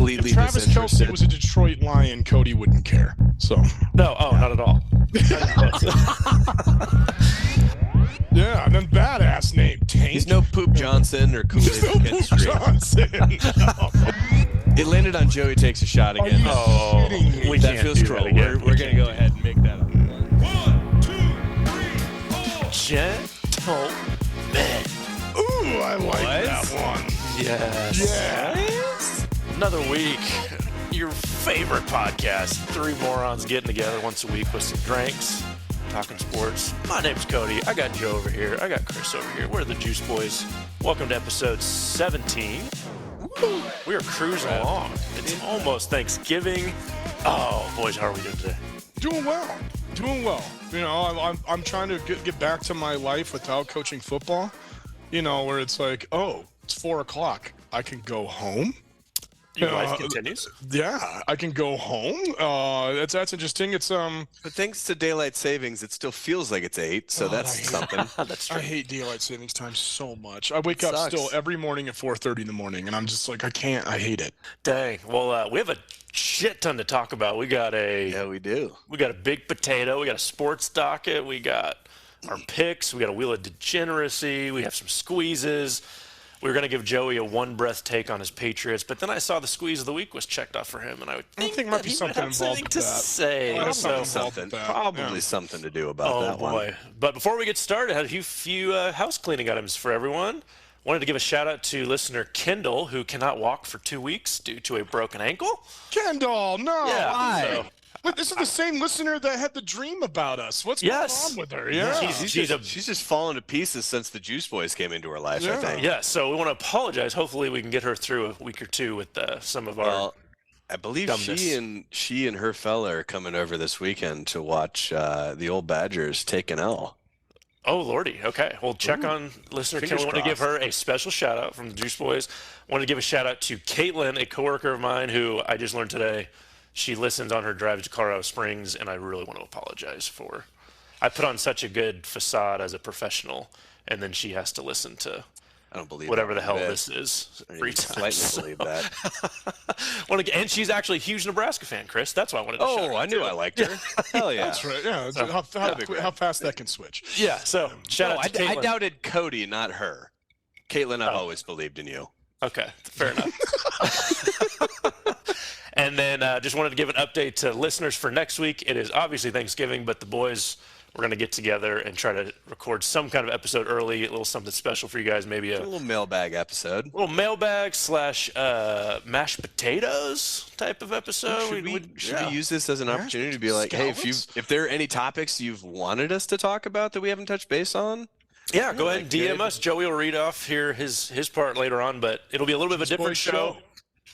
completely If Travis disinterested. Kelce was a Detroit Lion, Cody wouldn't care. So No, not at all. yeah, and then badass name Tank. He's no Poop Johnson or Kool-Aid no Kid Poop Street. Johnson. No. It landed on Joey Takes a Shot Are again. you kidding me? we That can't feels do cruel. that again. We're going to go ahead and make that up. 1, 2, 3, 4. Gentlemen. Ooh, I like that one. Yes. Yes. Another week. Your favorite podcast. Three morons getting together once a week with some drinks, talking sports. My name's Cody. I got Joe over here. I got Chris over here. We're the Juice Boys. Welcome to episode 17. We are cruising along. It's almost Thanksgiving. Oh, boys, how are we doing today? Doing well. Doing well. You know, I'm trying to get back to my life without coaching football. You know, where it's like, oh, it's 4 o'clock. I can go home. Your life continues? Yeah, I can go home. That's interesting. It's But thanks to daylight savings, it still feels like it's 8, so that's something. That's true. I hate daylight savings time so much. I wake up sucks. still every morning at 4:30 in the morning, and I'm just like, I can't. I hate it. Dang. Well, we have a shit ton to talk about. We got Yeah, we do. We got a big potato. We got a sports docket. We got our picks. We got a Wheel of Degeneracy. We have some squeezes. We were going to give Joey a one-breath take on his Patriots, but then I saw the squeeze of the week was checked off for him, and I think might be he something have involved something with to that. say. Might have So, something involved. Probably something to do about that one. boy. But before we get started, I had a few house cleaning items for everyone. Wanted to give a shout-out to listener Kendall, who cannot walk for 2 weeks due to a broken ankle. Kendall, no. Yeah, why? so- But this is the same listener that had the dream about us. What's Yes. going on with her? Yeah. She's just fallen to pieces since the Juice Boys came into her life, I Yeah. think. Yeah, so we want to apologize. Hopefully we can get her through a week or two with some of our Well, I believe dumbness. she and her fella are coming over this weekend to watch the old Badgers take an L. Oh, Lordy. Okay. Well, check on listener Fingers Kim. I want to give crossed. her a special shout out from the Juice Boys. I want to give a shout out to Caitlin, a coworker of mine who I just learned today. She listened on her drive to Colorado Springs, and I really want to apologize for. I put on such a good facade as a professional, and then she has to listen to I don't believe whatever that the hell one bit. this is I 3 even times. slightly believe that. And she's actually a huge Nebraska fan, Chris. That's why I wanted to shout her Oh, I out, knew too. I liked her. Hell yeah. That's right. Yeah. How fast that can switch. Yeah, so shout No, out to I Caitlin. doubted Cody, not her. Caitlin, I've always believed in you. Okay, fair enough. And then just wanted to give an update to listeners for next week. It is obviously Thanksgiving, but the boys, we're going to get together and try to record some kind of episode early, a little something special for you guys, maybe A a little mailbag episode. little mailbag / mashed potatoes type of episode. Should we yeah. use this as an Mashed opportunity to be like, hey, scallops? if there are any topics you've wanted us to talk about that we haven't touched base on? Yeah, go ahead and Like, DM us. Joey will read off here his part later on, but it'll be a little bit of a different show.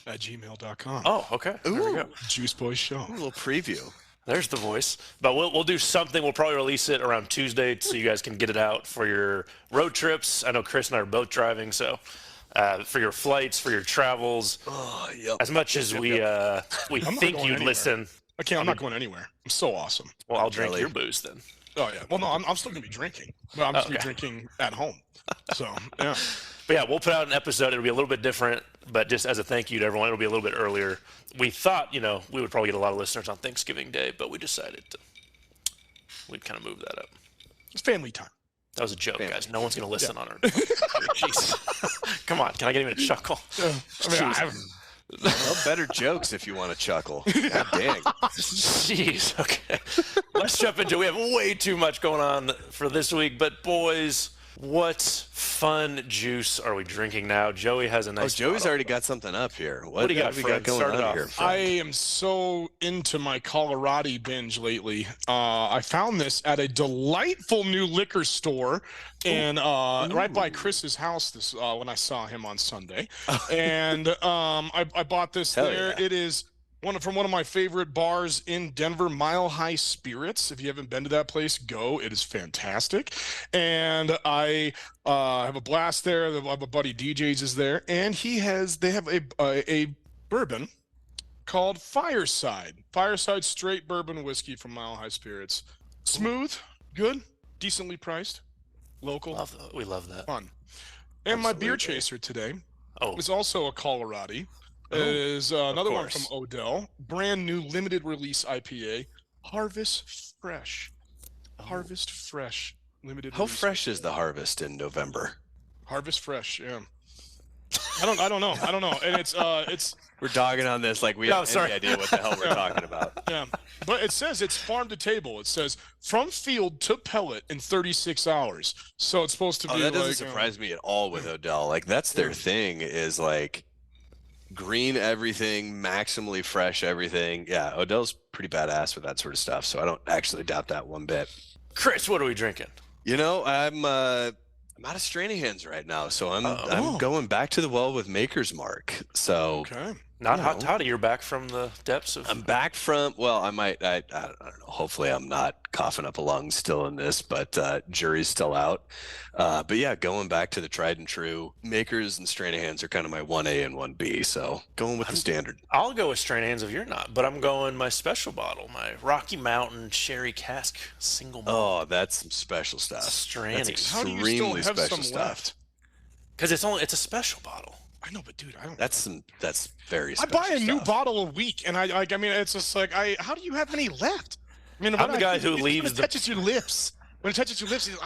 At gmail.com. Oh, okay. There we go. Juice Boys Show. A little preview. There's the voice. But we'll do something. We'll probably release it around Tuesday so you guys can get it out for your road trips. I know Chris and I are both driving, so for your flights, for your travels. Oh, yep. As much as we not think going you'd anywhere. listen, I'm not going anywhere. I'm so awesome. well, I'll drink Really? your booze then. Oh, yeah. Well, no, I'm still going to be drinking. But I'm just going to be drinking at home. So, yeah. But yeah, we'll put out an episode. It'll be a little bit different, but just as a thank you to everyone, it'll be a little bit earlier. We thought, we would probably get a lot of listeners on Thanksgiving Day, but we decided we'd kind of move that up. It's family time. That was a joke, Family. guys. No one's going to listen on our Jeez. Come on. Can I get even a chuckle? Well, better jokes if you want to chuckle. God dang. Jeez. Okay. Let's jump into it. We have way too much going on for this week, but boys, what fun juice are we drinking now? Joey has a nice Joey's bottle. already got something up here. What do you got, have we Fred? got going Start it on off. here? Fred? I am so into my Colorado binge lately. I found this at a delightful new liquor store, and right by Chris's house. This when I saw him on Sunday, and I bought this Hell there. yeah. It is from one of my favorite bars in Denver, Mile High Spirits. If you haven't been to that place, go. It is fantastic. And I have a blast there. My buddy DJs is there, and they have a bourbon called Fireside straight bourbon whiskey from Mile High Spirits. Smooth, good, decently priced, local, We love that. fun. And my beer Absolutely. chaser today Oh, is also a Colorado. is another one from course. Odell. Brand new limited release IPA. Harvest Fresh. Harvest Fresh. Limited How release fresh is IPA. the harvest in November? Harvest Fresh, yeah. I don't know. And it's We're dogging on this like we have any idea what the hell we're talking about. yeah. But it says it's farm to table. It says from field to pellet in 36 hours. So it's supposed to be that doesn't like surprise me at all with Odell. Like that's their thing is like green everything, maximally fresh everything. Yeah, Odell's pretty badass with that sort of stuff. So I don't actually doubt that one bit. Chris, what are we drinking? You know, I'm out of Stranahan's right now, so I'm going back to the well with Maker's Mark. So okay. Not hot toddy. You're back from the depths of. I'm back from. Well, I don't know. Hopefully, I'm not coughing up a lung still in this, but jury's still out. But yeah, going back to the tried and true. Makers and Stranahan's are kind of my 1A and 1B. So going with the standard. I'll go with Shenanigans if you're not, but I'm going my special bottle, my Rocky Mountain Sherry Cask single malt. Oh, that's some special stuff. Shenanigans. That's How do you still extremely have special some stuff. left? Because it's a special bottle. I know, but dude, I don't. That's very I special buy a new stuff. bottle a week, and I mean, it's just like how do you have any left? I mean, I'm the guy who when leaves it touches your lips. When it touches your lips, it's,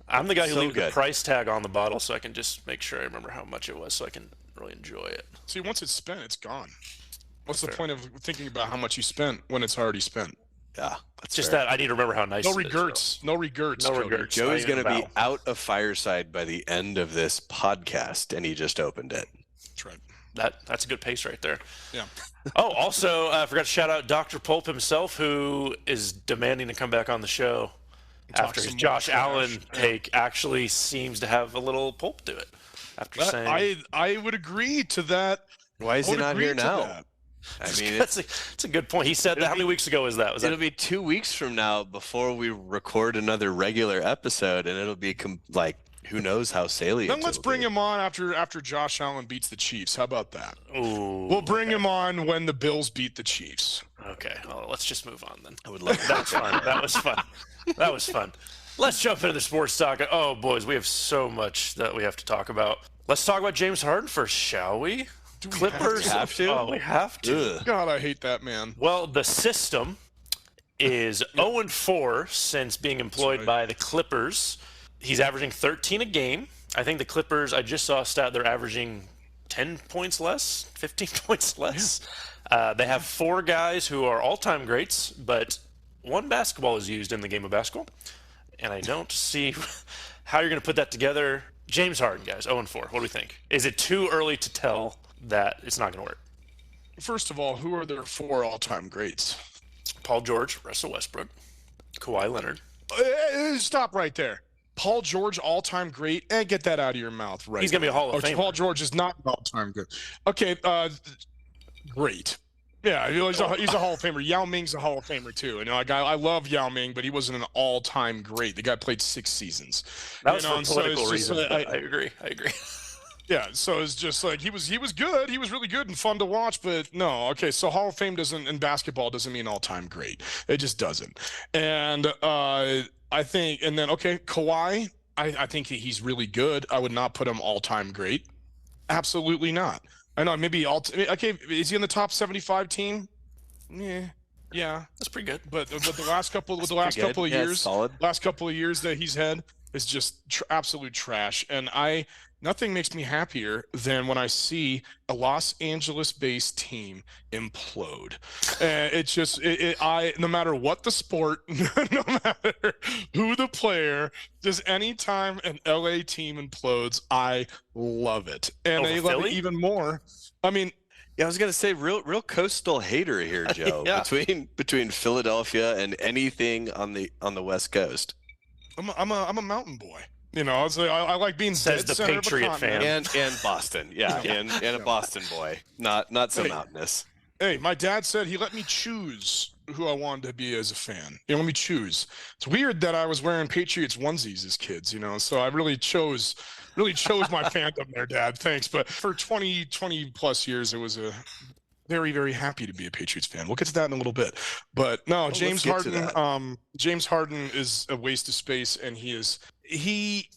I'm the guy who So leaves the good. price tag on the bottle so I can just make sure I remember how much it was so I can really enjoy it. See, once it's spent, it's gone. What's the Fair. point of thinking about how much you spent when it's already spent? Yeah, that's Just fair. that I need to remember how nice No it is, regrets. No regrets. No Cody. regrets. Joey's I going to be vow. out of Fireside by the end of this podcast, and he just opened it. That's right. That's a good pace right there. Yeah. Oh, also, I forgot to shout out Dr. Pulp himself, who is demanding to come back on the show after his some more Josh trash. Allen Yeah. take actually seems to have a little pulp to it. After saying I would agree to that. Why is I he would not agree here to now? that. I mean, that's a good point. He said that. How many weeks ago was that? Was it'll that be 2 weeks from now before we record another regular episode, and it'll be like who knows how salient. Then let's it'll bring be. him on after Josh Allen beats the Chiefs. How about that? Ooh, We'll bring him on when the Bills beat the Chiefs. okay. Well, let's just move on then. I would love That was fun. That was fun. That was fun. Let's jump into the sports talk. Oh, boys, we have so much that we have to talk about. Let's talk about James Harden first, shall we? Clippers. have to? Oh, we have to. Ugh. God, I hate that man. Well, the system is 0-4 since being employed right. by the Clippers. He's averaging 13 a game. I think the Clippers, I just saw a stat, they're averaging 10 points less, 15 points less. They have 4 guys who are all-time greats, but 1 basketball is used in the game of basketball. And I don't see how you're going to put that together. James Harden, guys, 0-4. What do we think? Is it too early to tell that it's not going to work? First of all, who are their 4 all-time greats? Paul George, Russell Westbrook, Kawhi Leonard. Stop right there. Paul George, all-time great. Get that out of your mouth, right? He's going to be a Hall of Famer. Paul George is not an all-time great. Okay, great. Yeah, he's a Hall of Famer. Yao Ming's a Hall of Famer too. And like I love Yao Ming, but he wasn't an all-time great. The guy played 6 seasons. That was You know, for and so political it's just, reasons. But I agree. Yeah, so it's just like he was good. He was really good and fun to watch, but no. Okay, so Hall of Fame doesn't in basketball doesn't mean all-time great. It just doesn't. And I think, and then okay, Kawhi, I think he's really good. I would not put him all-time great. Absolutely not. I know maybe okay. Is he in the top 75 team? Yeah. That's pretty good. But the last couple of Yeah, years, solid. last couple of years that he's had is just absolute trash. And nothing makes me happier than when I see a Los Angeles-based team implode. It's just no matter what the sport, no matter who the player, just anytime an LA team implodes, I love it, and Over they love it Philly? even more. I mean, Yeah, I was gonna say real coastal hater here, Joe. Yeah. Between Philadelphia and anything on the West Coast, I'm a mountain boy. You know, I like being Says dead the center Patriot of a continent. and Boston, yeah, and a Boston boy, not so Hey. mountainous. Hey, my dad said he let me choose who I wanted to be as a fan. He let me choose. It's weird that I was wearing Patriots onesies as kids, you know, so I really chose my fandom there, Dad. Thanks. But for 20 plus years, it was a very, very happy to be a Patriots fan. We'll get to that in a little bit. But no, James let's get to Harden, James Harden is a waste of space, and he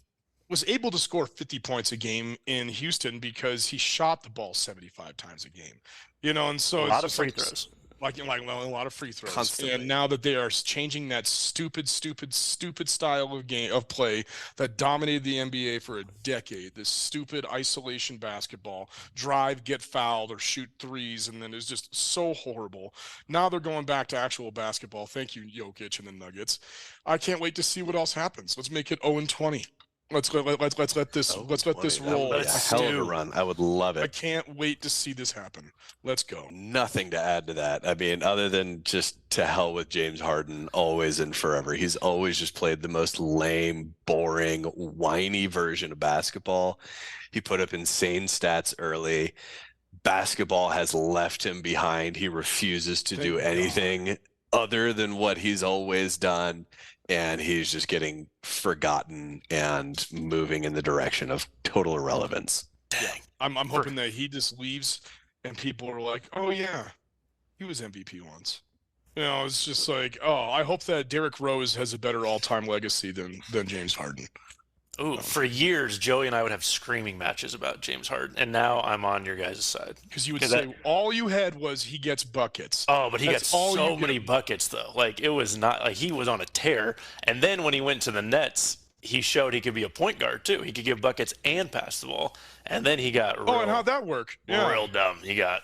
was able to score 50 points a game in Houston because he shot the ball 75 times a game. And so A it's lot of just free like throws. like a lot of free throws. Constantly. And now that they are changing that stupid style of play that dominated the NBA for a decade, this stupid isolation basketball, drive, get fouled, or shoot threes, and then it's just so horrible. Now they're going back to actual basketball. Thank you, Jokic and the Nuggets. I can't wait to see what else happens. Let's make it 0-20. Let's let this roll. That would be a hell of a run. I would love I it. can't wait to see this happen. Let's go. Nothing to add to that. I mean, other than just to hell with James Harden always and forever. He's always just played the most lame, boring, whiny version of basketball. He put up insane stats early. Basketball has left him behind. He refuses to do anything other than what he's always done. And he's just getting forgotten and moving in the direction of total irrelevance. Dang. I'm hoping that he just leaves and people are like, oh, yeah, he was MVP once. It's just like, oh, I hope that Derrick Rose has a better all-time legacy than James Harden. Ooh, for years, Joey and I would have screaming matches about James Harden, and now I'm on your guys' side. Because you would say all you had was he gets buckets. Oh, but he got so many buckets, though. Like, it was not like he was on a tear. And then when he went to the Nets, he showed he could be a point guard, too. He could give buckets and pass the ball. And then he got real, and how'd that work? Yeah. Real dumb. He got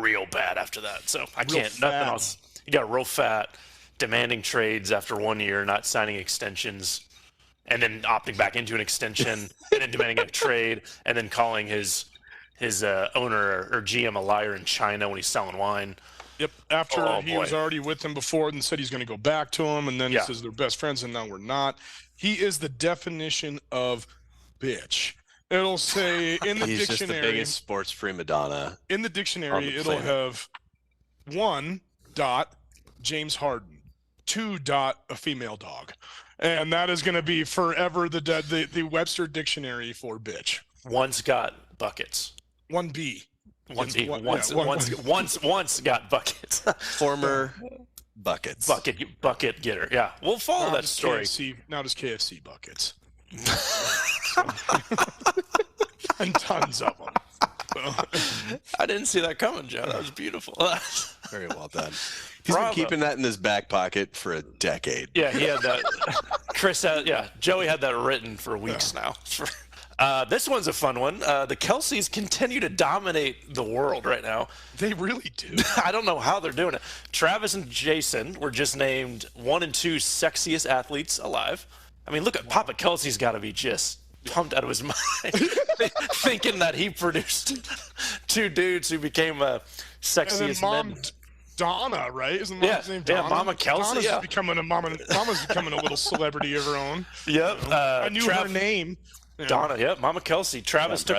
real bad after that. So I can't, fat. nothing else. He got real fat, demanding trades after 1 year, not signing extensions. And then opting back into an extension, and then demanding a trade, and then calling his owner or GM a liar in China when he's selling wine. Yep. After he was already with him before and said he's going to go back to him, and then he says they're best friends, and now we're not. He is the definition of bitch. It'll say in the He's dictionary. just the biggest sports prima donna. In the dictionary, it'll have 1. James Harden, 2. A female dog. And that is going to be forever the Webster dictionary for bitch. Once got buckets. 1B. Once got buckets. Former buckets. Bucket getter. Yeah, we'll follow that story. Now does KFC buckets. And tons of them. I didn't see that coming, Joe. That was beautiful. Very well done. He's been keeping that in his back pocket for a decade. Yeah, he had that. Joey had that written for weeks now. This one's a fun one. The Kelces continue to dominate the world right now. They really do. I don't know how they're doing it. Travis and Jason were just named 1 and 2 sexiest athletes alive. I mean, look at Papa Kelce's got to be just pumped out of his mind thinking that he produced 2 dudes who became sexiest men. Donna, right? Isn't mom's name Donna? Yeah, Mama Kelce. Donna's becoming Mama's becoming a little celebrity of her own. Yep. I knew her name. Donna. Yep. Mama Kelce. Travis took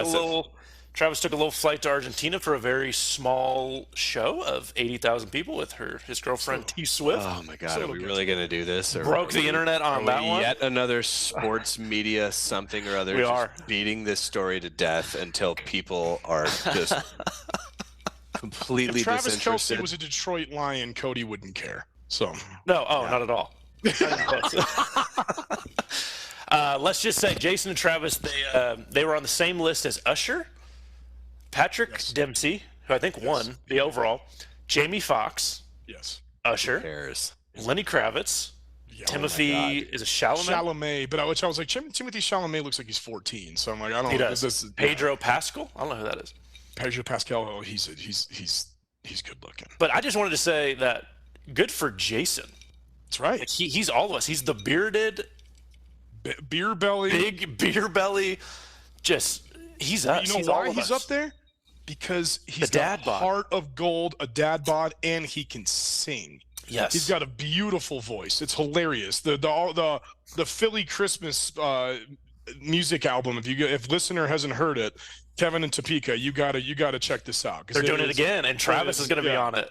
a little flight to Argentina for a very small show of 80,000 people with his girlfriend T Swift. Oh my God! Are we really gonna do this? Or broke the internet on that one. Yet another sports media something or other. We are beating this story to death until people are just completely Travis disinterested. Kelce was a Detroit Lion, Cody wouldn't care. So not at all. Let's just say Jason and Travis, they were on the same list as Usher, Patrick Dempsey, who I think won the overall, Jamie Foxx, Usher, Lenny Kravitz, Timothy is a Chalamet, but I was like, Timothy Chalamet looks like he's 14, so I'm like, I don't know. He does. Pedro Pascal, I don't know who that is. Pedro Pascal, oh, he's good looking. But I just wanted to say that good for Jason. That's right. Like he's all of us. He's the bearded, beer belly, big beer belly. Just he's us. You know why he's up there? Because he's got a heart of gold, a dad bod, and he can sing. Yes, he's got a beautiful voice. It's hilarious. The Philly Christmas music album. If listener hasn't heard it, Kevin and Topeka, you gotta check this out. They're doing it again, and Travis is going to be on it.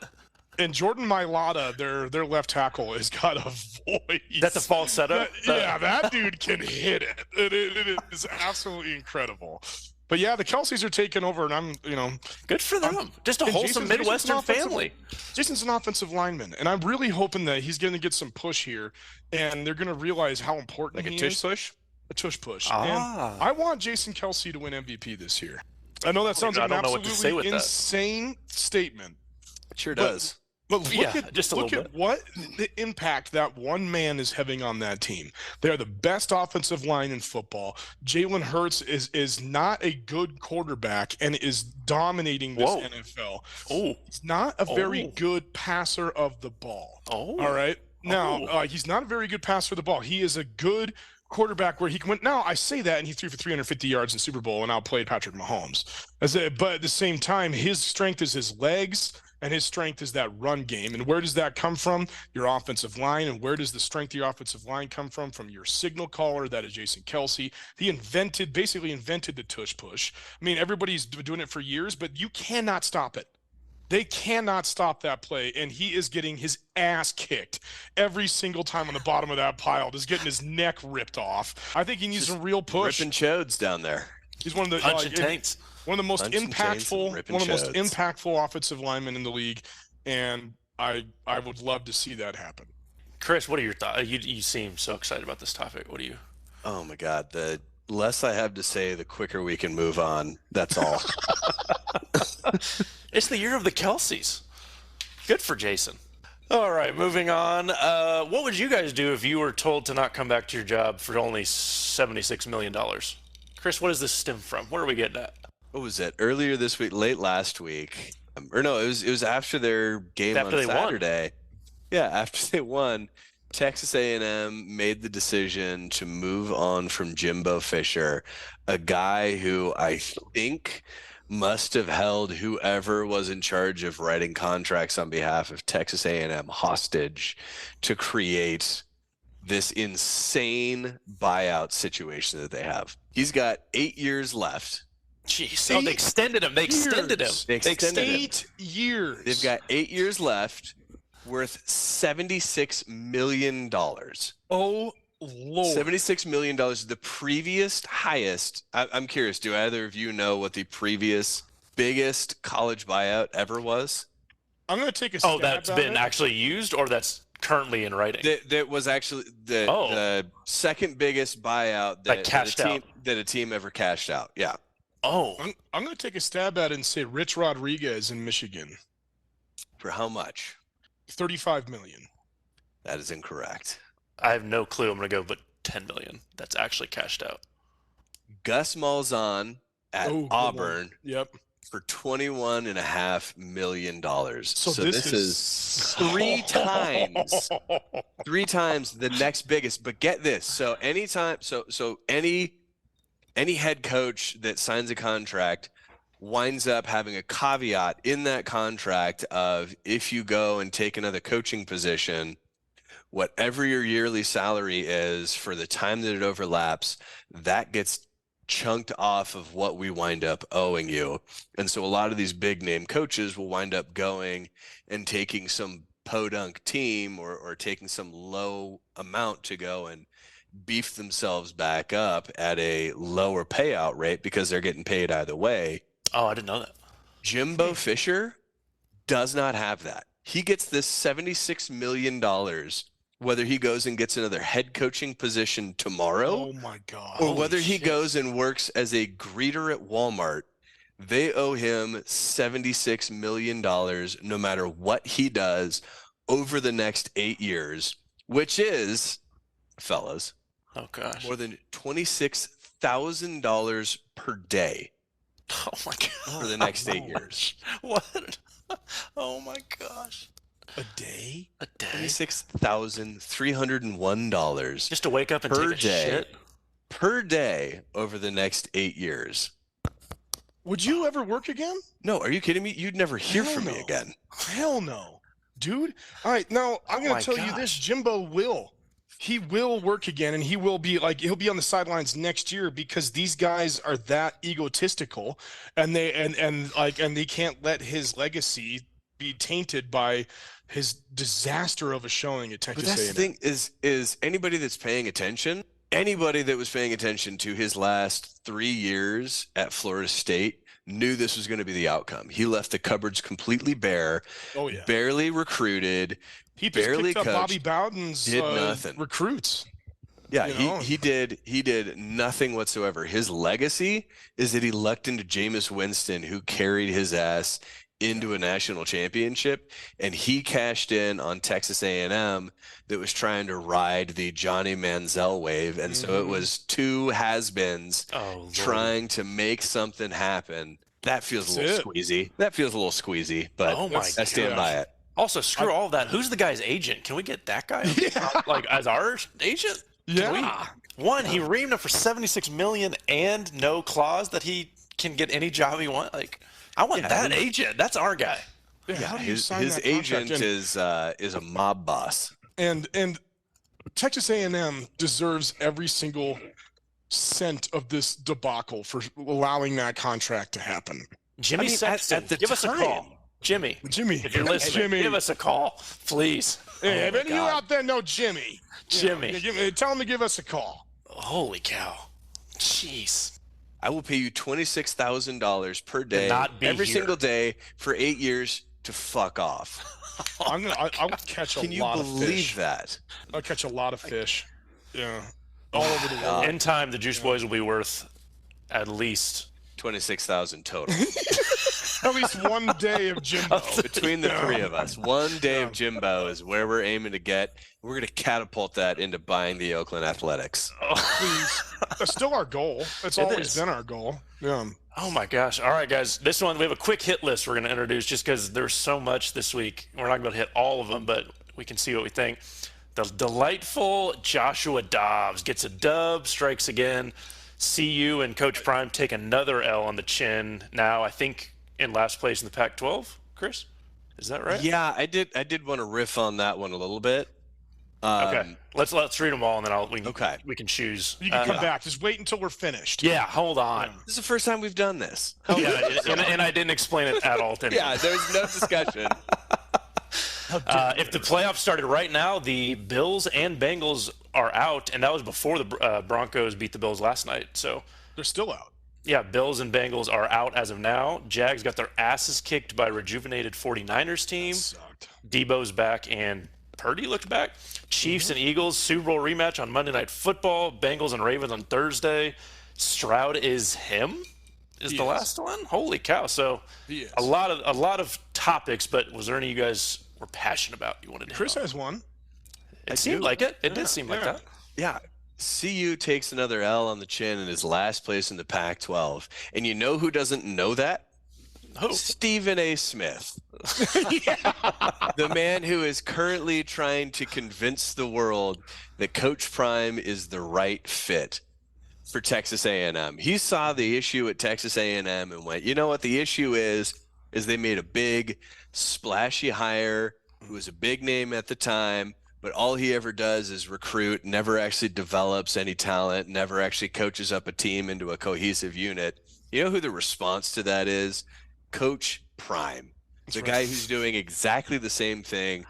And Jordan Mailata, their left tackle, has got a voice. That's a false setup. That dude can hit it. It is absolutely incredible. But yeah, the Kelces are taking over, and I'm good for them. Just a wholesome Midwestern family. Jason's an offensive lineman, and I'm really hoping that he's going to get some push here, and they're going to realize how important he is. Push. a tush push. Ah. And I want Jason Kelce to win MVP this year. I know that sounds I like an don't know what to say with absolutely that. insane statement. It sure But- does. But look Yeah, at just a look little at what the impact that one man is having on that team. They're the best offensive line in football. Jalen Hurts is not a good quarterback and is dominating this Whoa. NFL. Oh. He's not a very Oh. good passer of the ball. Oh. All right. Now, Oh. he's not a very good passer of the ball. He is a good quarterback where he can win. Now, I say that, and he threw for 350 yards in Super Bowl and outplayed Patrick Mahomes. But at the same time, his strength is his legs, and his strength is that run game. And where does that come from? Your offensive line. And where does the strength of your offensive line come from? From your signal caller, that is Jason Kelce. He basically invented the tush push. I mean, everybody's doing it for years, but you cannot stop it. They cannot stop that play, and he is getting his ass kicked every single time on the bottom of that pile, just getting his neck ripped off. I think he needs a real push. Ripping chodes down there. He's one of the Punching tanks. one of the most Punching chains and ripping chodes. impactful offensive linemen in the league, and I would love to see that happen. Chris, what are your thoughts? You seem so excited about this topic. What do you? Oh my God. The less I have to say, the quicker we can move on. That's all. It's the year of the Kelces. Good for Jason. All right, moving on. What would you guys do if you were told to not come back to your job for only $76 million? Chris, what does this stem from? What are we getting at? What was it? Earlier this week, late last week, or no, it was after their game After on they won. Saturday. Yeah, after they won, Texas A&M made the decision to move on from Jimbo Fisher, a guy who I think must have held whoever was in charge of writing contracts on behalf of Texas A&M hostage to create this insane buyout situation that they have. He's got 8 years left. Jeez, they extended him. They extended him. They extended him. 8 years. They've got 8 years left, worth $76 million. Oh, Lord. $76 million. The previous highest. I'm curious, do either of you know what the previous biggest college buyout ever was? I'm going to take a stab Oh, that's at been it. actually used, or that's currently in writing? That was actually the second biggest buyout that a team ever cashed out. Yeah. Oh, I'm going to take a stab at it and say Rich Rodriguez in Michigan. For how much? $35 million. That is incorrect. I have no clue. I'm going to go, but $10 million. That's actually cashed out. Gus Malzahn at Oh, good Auburn one. Yep. for $21.5 million. So this is three times the next biggest. But get this. So anytime, so any head coach that signs a contract winds up having a caveat in that contract of, if you go and take another coaching position, whatever your yearly salary is for the time that it overlaps, that gets chunked off of what we wind up owing you. And so a lot of these big name coaches will wind up going and taking some podunk team or taking some low amount to go and beef themselves back up at a lower payout rate because they're getting paid either way. Oh, I didn't know that. Jimbo Fisher does not have that. He gets this $76 million whether he goes and gets another head coaching position tomorrow, Oh my God. or whether he shit. goes and works as a greeter at Walmart. They owe him $76 million no matter what he does over the next 8 years, which is, fellas, Oh, gosh. more than $26,000 per day Oh, my God. for the next 8 years. What? Oh, my gosh. A day? A day? $26,301 Just to wake up and per take a day. shit? per day over the next 8 years. Would you ever work again? No, are you kidding me? You'd never hear Hell from me no. again. Hell no, dude. All right, now I'm Oh going my to tell you this: gosh. Jimbo will. He will work again, and he will be like he'll be on the sidelines next year because these guys are that egotistical, and they can't let his legacy be tainted by his disaster of a showing at But Texas that's the A&M. thing is anybody that's paying attention, anybody that was paying attention to his last 3 years at Florida State knew this was going to be the outcome. He left the cupboards completely bare, Oh yeah, barely recruited. he just barely picked up Bobby coached, Bowden's did nothing. recruits. Yeah, You he know, he did he did nothing whatsoever. His legacy is that he lucked into Jameis Winston, who carried his ass into a national championship, and he cashed in on Texas A&M that was trying to ride the Johnny Manziel wave, and so it was two has-beens Oh, Lord. trying to make something happen. That feels That's a little it. squeezy. That feels a little squeezy, but Oh, my I stand by it. Also, screw all of that. Who's the guy's agent? Can we get that guy like as our agent? Can we? Yeah. He reamed him for $76 million and no clause that he can get any job he wants. Like, I want that agent. That's our guy. Yeah, Yeah, how do you his sign that contract? agent is a mob boss. And Texas A&M deserves every single cent of this debacle for allowing that contract to happen. Jimmy Sexton, at the give us a call. time. Jimmy, Jimmy, if you're listening, Jimmy. give us a call, please. Hey, Oh if my any of you God. out there know Jimmy, Jimmy. tell him to give us a call. Holy cow. Jeez. I will pay you $26,000 per day, not be every here. single day for 8 years to fuck off. I would catch a Can you lot of believe fish. that? I'll catch a lot of fish. Yeah, all over the world. In time, the Juice Boys will be worth at least 26,000 total At least one day of Jimbo. between the three of us. One day of Jimbo is where we're aiming to get. We're going to catapult that into buying the Oakland Athletics. Please. That's still our goal. It's always is. been our goal. Yeah. Oh my gosh. All right, guys. This one, we have a quick hit list we're going to introduce just because there's so much this week. We're not going to hit all of them, but we can see what we think. The delightful Joshua Dobbs gets a dub, strikes again. CU and Coach Prime take another L on the chin. Now, I think in last place in the Pac-12, Chris? Is that right? Yeah, I did want to riff on that one a little bit. Okay. Let's read them all, and then we can choose. You can come back. Just wait until we're finished. Yeah, hold on. This is the first time we've done this. Yeah, and I didn't explain it at all to anyone. Yeah, there's no discussion. If the playoffs started right now, the Bills and Bengals are out, and that was before the Broncos beat the Bills last night. So They're still out. yeah, Bills and Bengals are out as of now. Jags got their asses kicked by a rejuvenated 49ers team. Sucked. Debo's back and Purdy looked back. Chiefs and Eagles, Super Bowl rematch on Monday Night Football. Bengals and Ravens on Thursday. Stroud is him? Is the last one? Holy cow. So He is. a lot of topics, but was there any you guys were passionate about you wanted to Chris hit on? has one. It seemed like it. It did seem like yeah. that. Yeah. CU takes another L on the chin and is last place in the Pac-12. And you know who doesn't know that? Who? Stephen A. Smith. The man who is currently trying to convince the world that Coach Prime is the right fit for Texas A&M. He saw the issue at Texas A&M and went, you know what the issue is they made a big, splashy hire who was a big name at the time, but all he ever does is recruit, never actually develops any talent, never actually coaches up a team into a cohesive unit. You know who the response to that is? Coach Prime, the guy who's doing exactly the same thing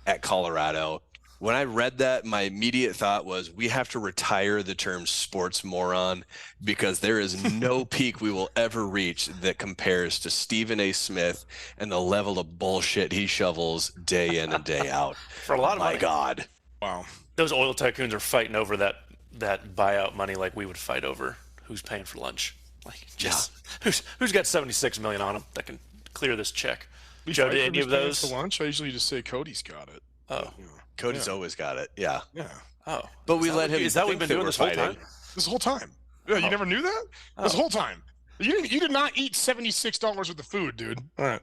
at Colorado. When I read that, my immediate thought was we have to retire the term sports moron because there is no peak we will ever reach that compares to Stephen A. Smith and the level of bullshit he shovels day in and day out. For a lot of My money. God. Wow. Those oil tycoons are fighting over that buyout money like we would fight over who's paying for lunch. Like just who's got 76 million on them that can clear this check. Joe, did any of those? For lunch, I usually just say Cody's got it. Oh. Cody's always got it. Yeah. Yeah. Oh. But we let him. Is that what we've think been doing we're this whole fighting. time? This whole time. Yeah, you never knew that? This whole time. You did not eat $76 worth of food, dude. All right.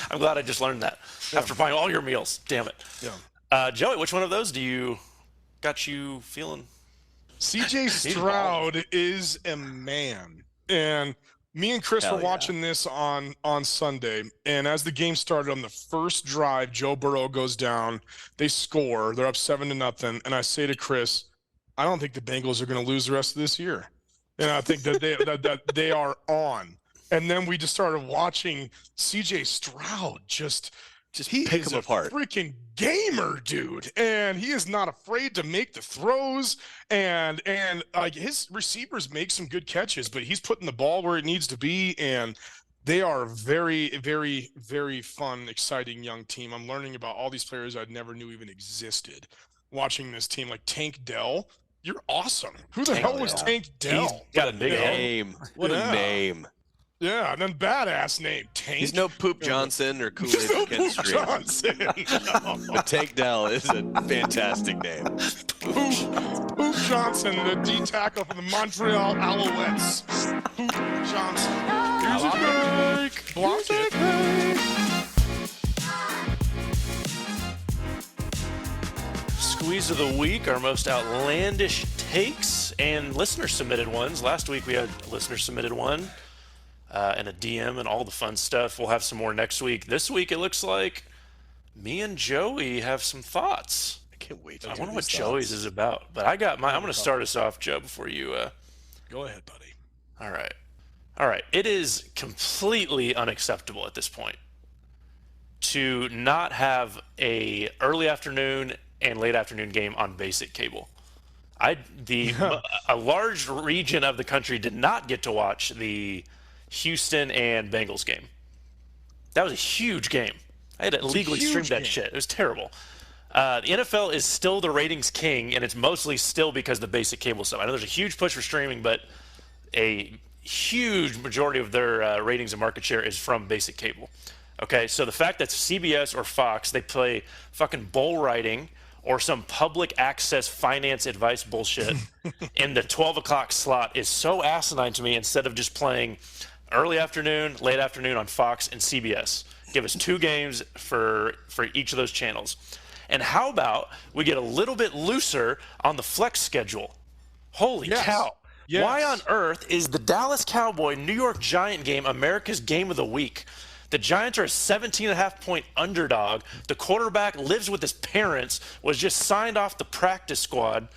I'm glad I just learned that after buying all your meals. Damn it. Yeah. Joey, which one of those got you feeling? CJ Stroud is a man. And me and Chris Hell were yeah. watching this on Sunday, and as the game started on the first drive, Joe Burrow goes down. They score. They're up 7-0, and I say to Chris, I don't think the Bengals are going to lose the rest of this year. And I think that that they are on. And then we just started watching CJ Stroud just he pick is him apart. freaking gamer, dude, and he is not afraid to make the throws, and like his receivers make some good catches, but he's putting the ball where it needs to be, and they are a very, very, very fun, exciting young team. I'm learning about all these players I never knew even existed watching this team. Like Tank Dell, you're awesome. Who the Tank hell was Dell. Tank Dell? He's got a big head. Name. What a Yeah. name. Yeah, and then badass name Tank. He's no Poop Johnson or Kool-Aid No from Kent Street. Johnson. No. But Tank Dell is a fantastic name. Poop Johnson, the D tackle for the Montreal Alouettes. Poop Johnson. Here's a break. Block it. Squeeze of the week, our most outlandish takes and listener submitted ones. Last week we had a listener submitted one and a DM and all the fun stuff. We'll have some more next week. This week it looks like me and Joey have some thoughts. I can't wait to I do wonder what these Joey's thoughts. is about. But I got mine. I'm going to start us off, Joe, before you. Go ahead, buddy. All right. All right. It is completely unacceptable at this point to not have a early afternoon and late afternoon game on basic cable. A large region of the country did not get to watch the Houston and Bengals game. That was a huge game. I had to legally stream huge that game. shit. It was terrible. The NFL is still the ratings king, and it's mostly still because of the basic cable stuff. I know there's a huge push for streaming, but a huge majority of their ratings and market share is from basic cable. Okay, so the fact that CBS or Fox, they play fucking bull riding or some public access finance advice bullshit in the 12 o'clock slot is so asinine to me instead of just playing early afternoon, late afternoon on Fox and CBS. Give us 2 games for each of those channels. And how about we get a little bit looser on the flex schedule? Holy cow. Yes. Why on earth is the Dallas Cowboy New York Giant game America's game of the week? The Giants are a 17.5-point underdog. The quarterback lives with his parents, was just signed off the practice squad.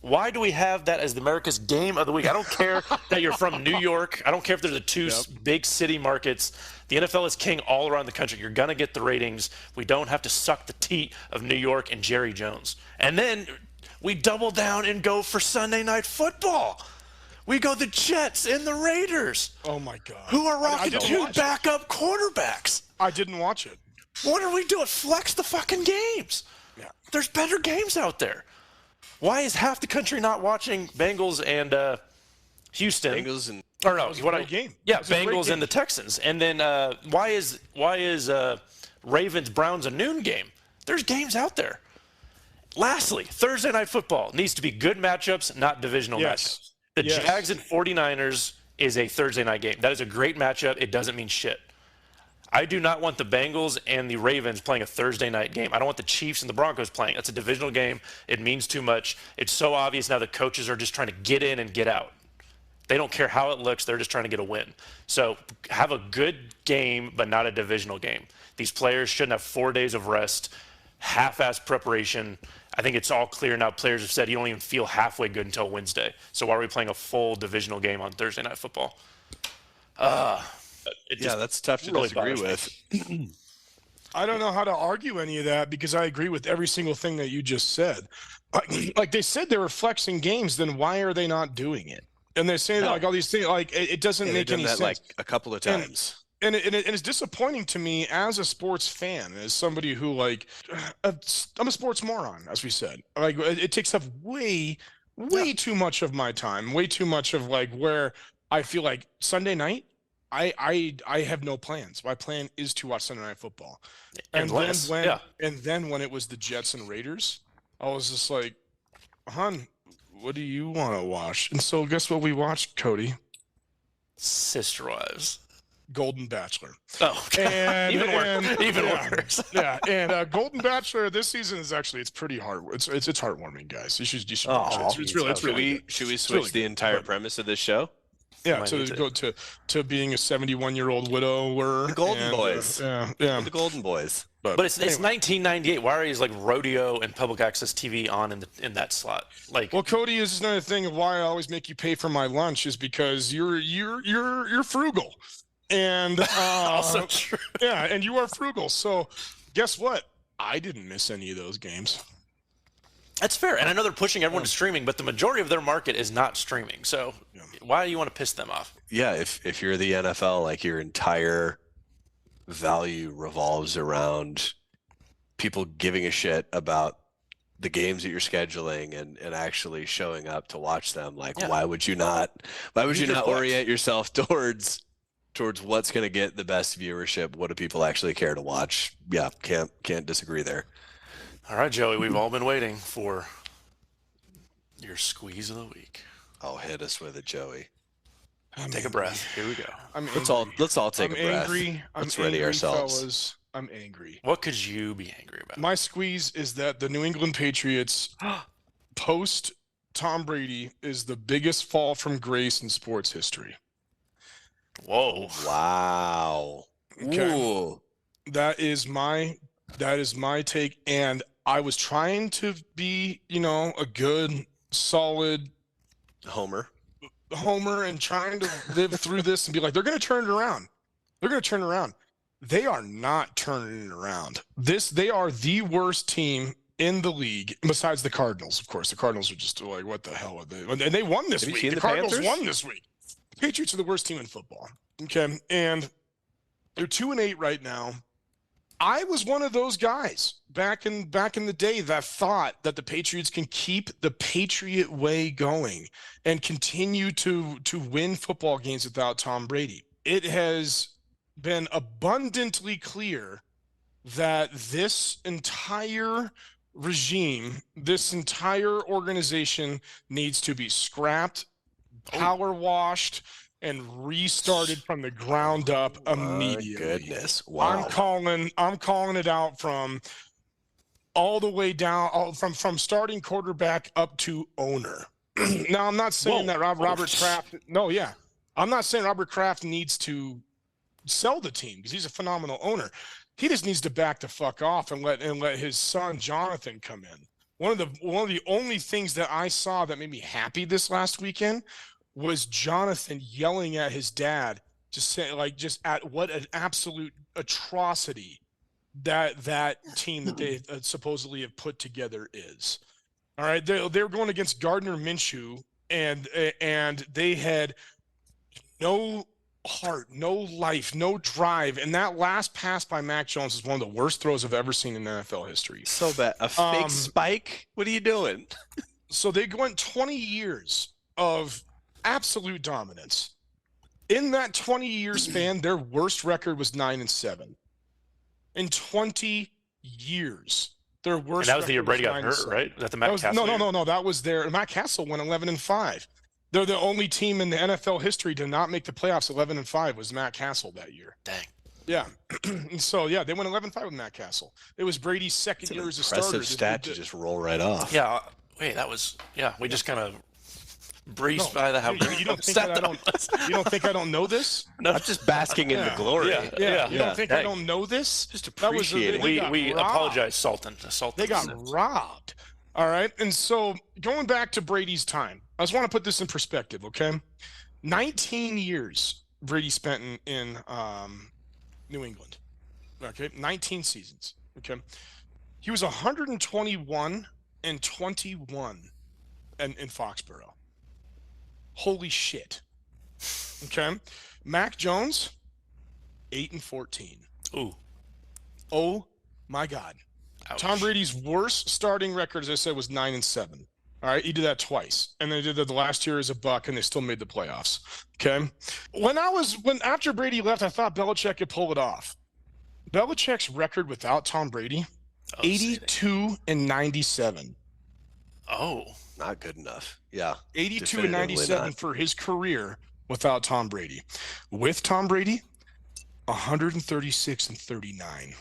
Why do we have that as America's game of the week? I don't care that you're from New York. I don't care if there's the 2 big city markets. The NFL is king all around the country. You're going to get the ratings. We don't have to suck the teat of New York and Jerry Jones. And then we double down and go for Sunday Night Football. We go the Jets and the Raiders. Oh, my God. Who are I rocking didn't 2 watch it. backup quarterbacks. I didn't watch it. What are we doing? Flex the fucking games. Yeah. There's better games out there. Why is half the country not watching Bengals and Houston? Bengals and Or no, was a great game. Yeah, It was a great Bengals game. and the Texans. And then why is Ravens Browns a noon game? There's games out there. Lastly, Thursday Night Football needs to be good matchups, not divisional matchups. The Yes. Jags and 49ers is a Thursday night game. That is a great matchup. It doesn't mean shit. I do not want the Bengals and the Ravens playing a Thursday night game. I don't want the Chiefs and the Broncos playing. That's a divisional game. It means too much. It's so obvious now the coaches are just trying to get in and get out. They don't care how it looks. They're just trying to get a win. So have a good game, but not a divisional game. These players shouldn't have 4 days of rest, half-ass preparation. I think it's all clear now. Players have said you don't even feel halfway good until Wednesday. So why are we playing a full divisional game on Thursday Night Football? yeah, that's tough to really disagree bothers me. with. I don't know how to argue any of that because I agree with every single thing that you just said. Like they said they were flexing games, then why are they not doing it? And they're saying like all these things, like it doesn't Yeah, make they've any done that sense. like a couple of times. And it's disappointing to me as a sports fan, as somebody who like, I'm a sports moron, as we said. Like it takes up way too much of my time, way too much of like where I feel like Sunday night, I have no plans. My plan is to watch Sunday Night Football. And then when it was the Jets and Raiders, I was just like, hon, what do you want to watch? And so guess what we watched, Cody? Sister Wives. Golden Bachelor. Oh, And, even worse. Yeah, and Golden Bachelor this season is actually it's pretty hard. It's heartwarming, guys. You should watch it. It's really Should we switch really the good. entire But- premise of this show? yeah Might to need to. go to being a 71-year-old widower. The Golden and, Boys. Yeah. The Golden Boys. But it's 1998. Why is like rodeo and public access TV on in that slot? Like, Well, Cody, this is another thing of why I always make you pay for my lunch is because you're frugal, and also true. yeah, and you are frugal. So, guess what? I didn't miss any of those games. That's fair. And I know they're pushing everyone to streaming, but the majority of their market is not streaming. So why do you want to piss them off? Yeah, if you're the NFL, like your entire value revolves around people giving a shit about the games that you're scheduling and actually showing up to watch them, like Yeah. why would you not orient yourself towards what's going to get the best viewership? What do people actually care to watch? Yeah, can't disagree there. All right, Joey, we've all been waiting for your squeeze of the week. Oh, hit us with it, Joey. Take a breath. Here we go. Let's all take a breath. Let's ready ourselves. Fellas. I'm angry. What could you be angry about? My squeeze is that the New England Patriots post Tom Brady is the biggest fall from grace in sports history. Whoa. Wow. Okay. Ooh. That is my take. And I was trying to be, a good, solid Homer and trying to live through this and be like, they're going to turn it around. They're going to turn it around. They are not turning it around. They are the worst team in the league, besides the Cardinals. Of course, the Cardinals are just like, what the hell are they? And they won this week. The Cardinals Panthers? won this week. The Patriots are the worst team in football. Okay, and they're 2-8 right now. I was one of those guys back in the day that thought that the Patriots can keep the Patriot way going and continue to win football games without Tom Brady. It has been abundantly clear that this entire regime, this entire organization needs to be scrapped, power washed, and restarted from the ground up immediately. My goodness. Wow. I'm calling it out from all the way down, from starting quarterback up to owner. Now, I'm not saying that Robert Kraft. No, yeah, I'm not saying Robert Kraft needs to sell the team because he's a phenomenal owner. He just needs to back the fuck off and let his son Jonathan come in. One of the only things that I saw that made me happy this last weekend was Jonathan yelling at his dad, just at what an absolute atrocity that team that they supposedly have put together is. All right, they were going against Gardner Minshew, and they had no heart, no life, no drive. And that last pass by Mac Jones is one of the worst throws I've ever seen in NFL history. So bad. A fake spike? What are you doing? So they went 20 years of absolute dominance. In that 20-year span, their worst record was 9-7. In 20 years, their worst. And that was the year Brady got 9-7. hurt, right? That the Matt Castle. No. That was Matt Castle went 11-5. They're the only team in the NFL history to not make the playoffs. 11-5 was Matt Castle that year. Dang. Yeah. So yeah, they went 11-5 with Matt Castle. It was Brady's second year as a starter. Impressive stat to just roll right off. Yeah. Wait, that was we just kind of breezed by that. You don't think I don't know this? No, I'm just basking in the glory. Yeah. You don't think I don't know this? Just appreciate it. We apologize, Sultan. They got robbed. All right. And so going back to Brady's time, I just want to put this in perspective, okay? 19 years Brady spent in New England. Okay, 19 seasons. Okay. He was 121-21 in Foxborough. Holy shit. Okay. Mac Jones, 8-14. Ooh. Oh my God. Ouch. Tom Brady's worst starting record, as I said, was 9-7. All right, he did that twice, and they did that the last year as a Buck, and they still made the playoffs. Okay, after Brady left, I thought Belichick could pull it off. Belichick's record without Tom Brady, 82-97. Oh, not good enough. Yeah, 82-97 for his career without Tom Brady. With Tom Brady, 136-39.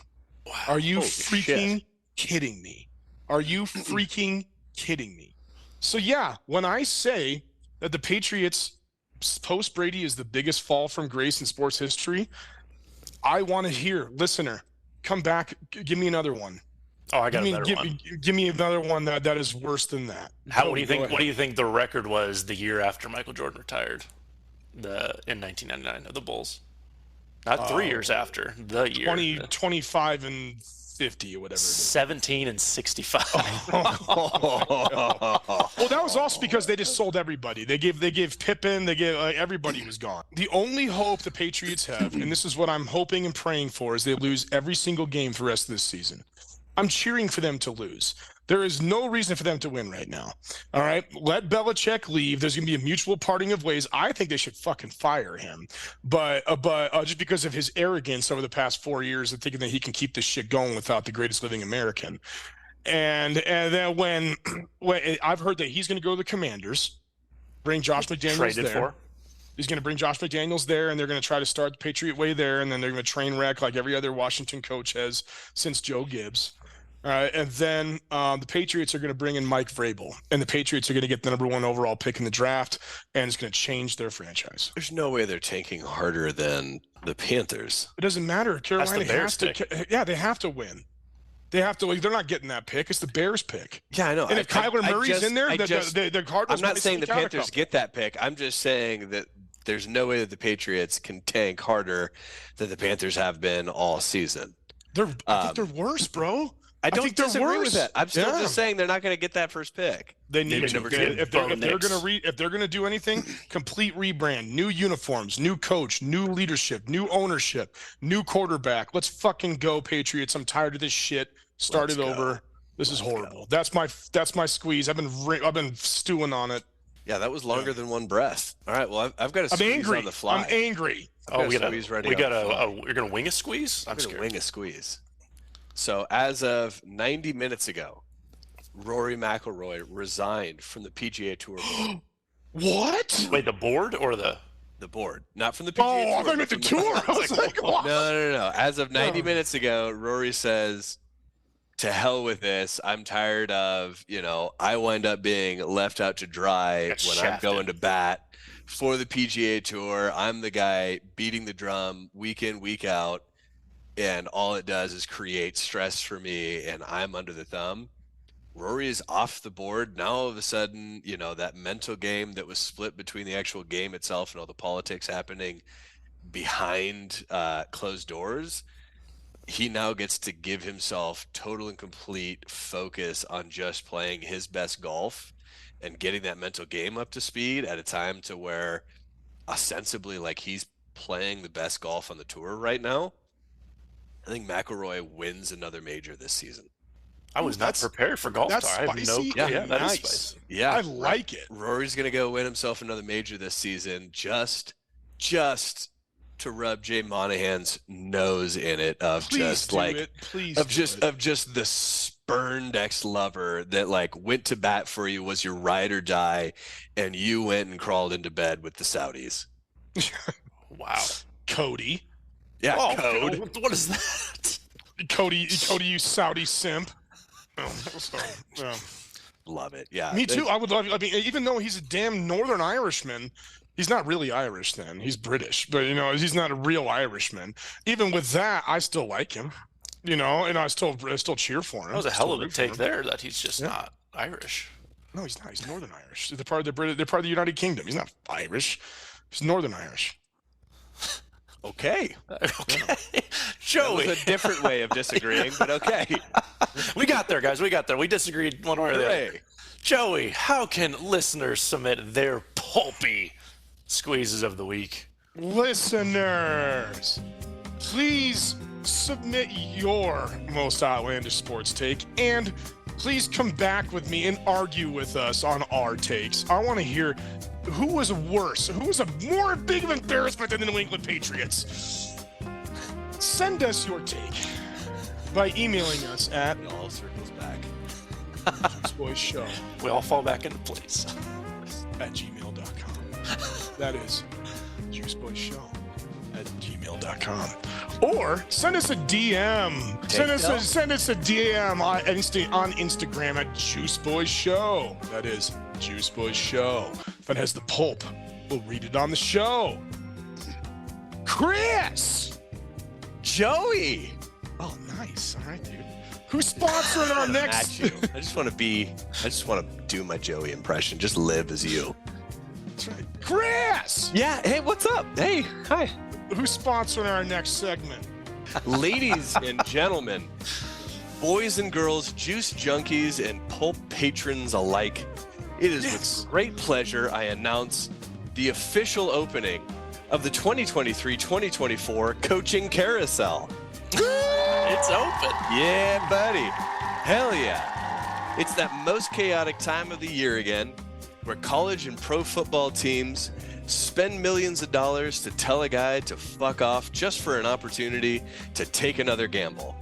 wow. Are you Holy freaking shit. kidding me? Are you freaking kidding me? So yeah, when I say that the Patriots post Brady is the biggest fall from grace in sports history, I want to hear, listener, come back, give me another one. Oh, I got a better one. Give me another one that is worse than that. What do you think? What do you think the record was the year after Michael Jordan retired? In 1999 of the Bulls. Not 3 years after, the year. 25-50 or whatever it is. 17-65. Well, that was also because they just sold everybody. They gave Pippen, everybody was gone. The only hope the Patriots have, and this is what I'm hoping and praying for, is they lose every single game for the rest of this season. I'm cheering for them to lose. There is no reason for them to win right now. All right, let Belichick leave. There's going to be a mutual parting of ways. I think they should fucking fire him, but just because of his arrogance over the past 4 years and thinking that he can keep this shit going without the greatest living American. And then when I've heard that he's going to go to the Commanders, bring Josh McDaniels Traded there. for. He's going to bring Josh McDaniels there, and they're going to try to start the Patriot way there, and then they're going to train wreck like every other Washington coach has since Joe Gibbs. And then the Patriots are going to bring in Mike Vrabel, and the Patriots are going to get the #1 overall pick in the draft, and it's going to change their franchise. There's no way they're tanking harder than the Panthers. It doesn't matter. Carolina Bears has to. Yeah, they have to win. They have to. They're not getting that pick. It's the Bears pick. Yeah, I know. And if Kyler Murray's in there, the Cardinals. I'm not saying the might sneak out a Panthers couple. get that pick. I'm just saying that there's no way that the Patriots can tank harder than the Panthers have been all season. I think they're worse, bro. I don't think they're disagree worse. with that. I'm still Yeah. just saying they're not going to get that first pick. They need Maybe to. number two. If they're going to do anything, complete rebrand, new uniforms, new coach, new leadership, new ownership, new quarterback. Let's fucking go, Patriots. I'm tired of this shit. Start Let's it go. over. This is Let's horrible. That's my squeeze. I've been stewing on it. Yeah, that was longer than one breath. All right, well, I've got a I'm squeeze angry. on the fly. I'm angry. Oh, we got squeeze ready we on got the fly. you're gonna wing a squeeze? I'm I'm going to scared. wing a squeeze. So as of 90 minutes ago, Rory McIlroy resigned from the PGA Tour board. What? Wait, the board or the? The board, not from the PGA Oh, Tour. I thought you meant the but from tour. I was like, what? No. As of 90 Oh. minutes ago, Rory says, to hell with this. I'm tired of, I wind up being left out to dry Got when shafted. I'm going to bat for the PGA Tour. I'm the guy beating the drum week in, week out, and all it does is create stress for me, and I'm under the thumb. Rory is off the board. Now all of a sudden, that mental game that was split between the actual game itself and all the politics happening behind closed doors, he now gets to give himself total and complete focus on just playing his best golf and getting that mental game up to speed at a time to where ostensibly like he's playing the best golf on the tour right now. I think McIlroy wins another major this season. I was not prepared for golf that's talk. I have no. spicy Yeah, and that is nice. spicy. Yeah, I like it. Rory's gonna go win himself another major this season, just to rub Jay Monahan's nose in it of Please just do like it. Please of do just it. of just the spurned ex-lover that like went to bat for you, was your ride or die, and you went and crawled into bed with the Saudis. Wow. Cody. Yeah, Oh, code. What is that? Cody, you Saudi simp. Oh, sorry. Yeah. Love it. Yeah, Me too. I would love. I mean, even though he's a damn Northern Irishman, he's not really Irish. Then he's British, but he's not a real Irishman. Even with that, I still like him. And I still cheer for him. That was a I hell still of a root for take him. there that he's just not Irish. No, he's not. He's Northern Irish. They're part of the British. They're part of the United Kingdom. He's not Irish. He's Northern Irish. Okay. Okay. That Joey. was a different way of disagreeing, but okay. We got there, guys. We got there. We disagreed one way or the other. Hooray. Joey, how can listeners submit their pulpy squeezes of the week? Listeners, please submit your most outlandish sports take, and please come back with me and argue with us on our takes. I want to hear who was worse, who was a more big of embarrassment than the New England Patriots. Send us your take by emailing us at It all circles back. juiceboysshow We all fall back into place. at gmail.com. That is juiceboyshow at gmail.com. Or send us a DM. Send us a DM on Instagram at juiceboyshow. That is juiceboyshow. If it has the pulp, we'll read it on the show. Chris! Joey. Oh, nice. All right, dude. Who's sponsoring our next? At you. I just want to do my Joey impression. Just live as you. That's right. Chris! Yeah. Hey, what's up? Hey, hi. Who's sponsoring our next segment? Ladies and gentlemen, boys and girls, juice junkies and pulp patrons alike, it is with great pleasure I announce the official opening of the 2023-2024 coaching carousel. It's open. Yeah, buddy. Hell yeah. It's that most chaotic time of the year again, where college and pro football teams spend millions of dollars to tell a guy to fuck off just for an opportunity to take another gamble.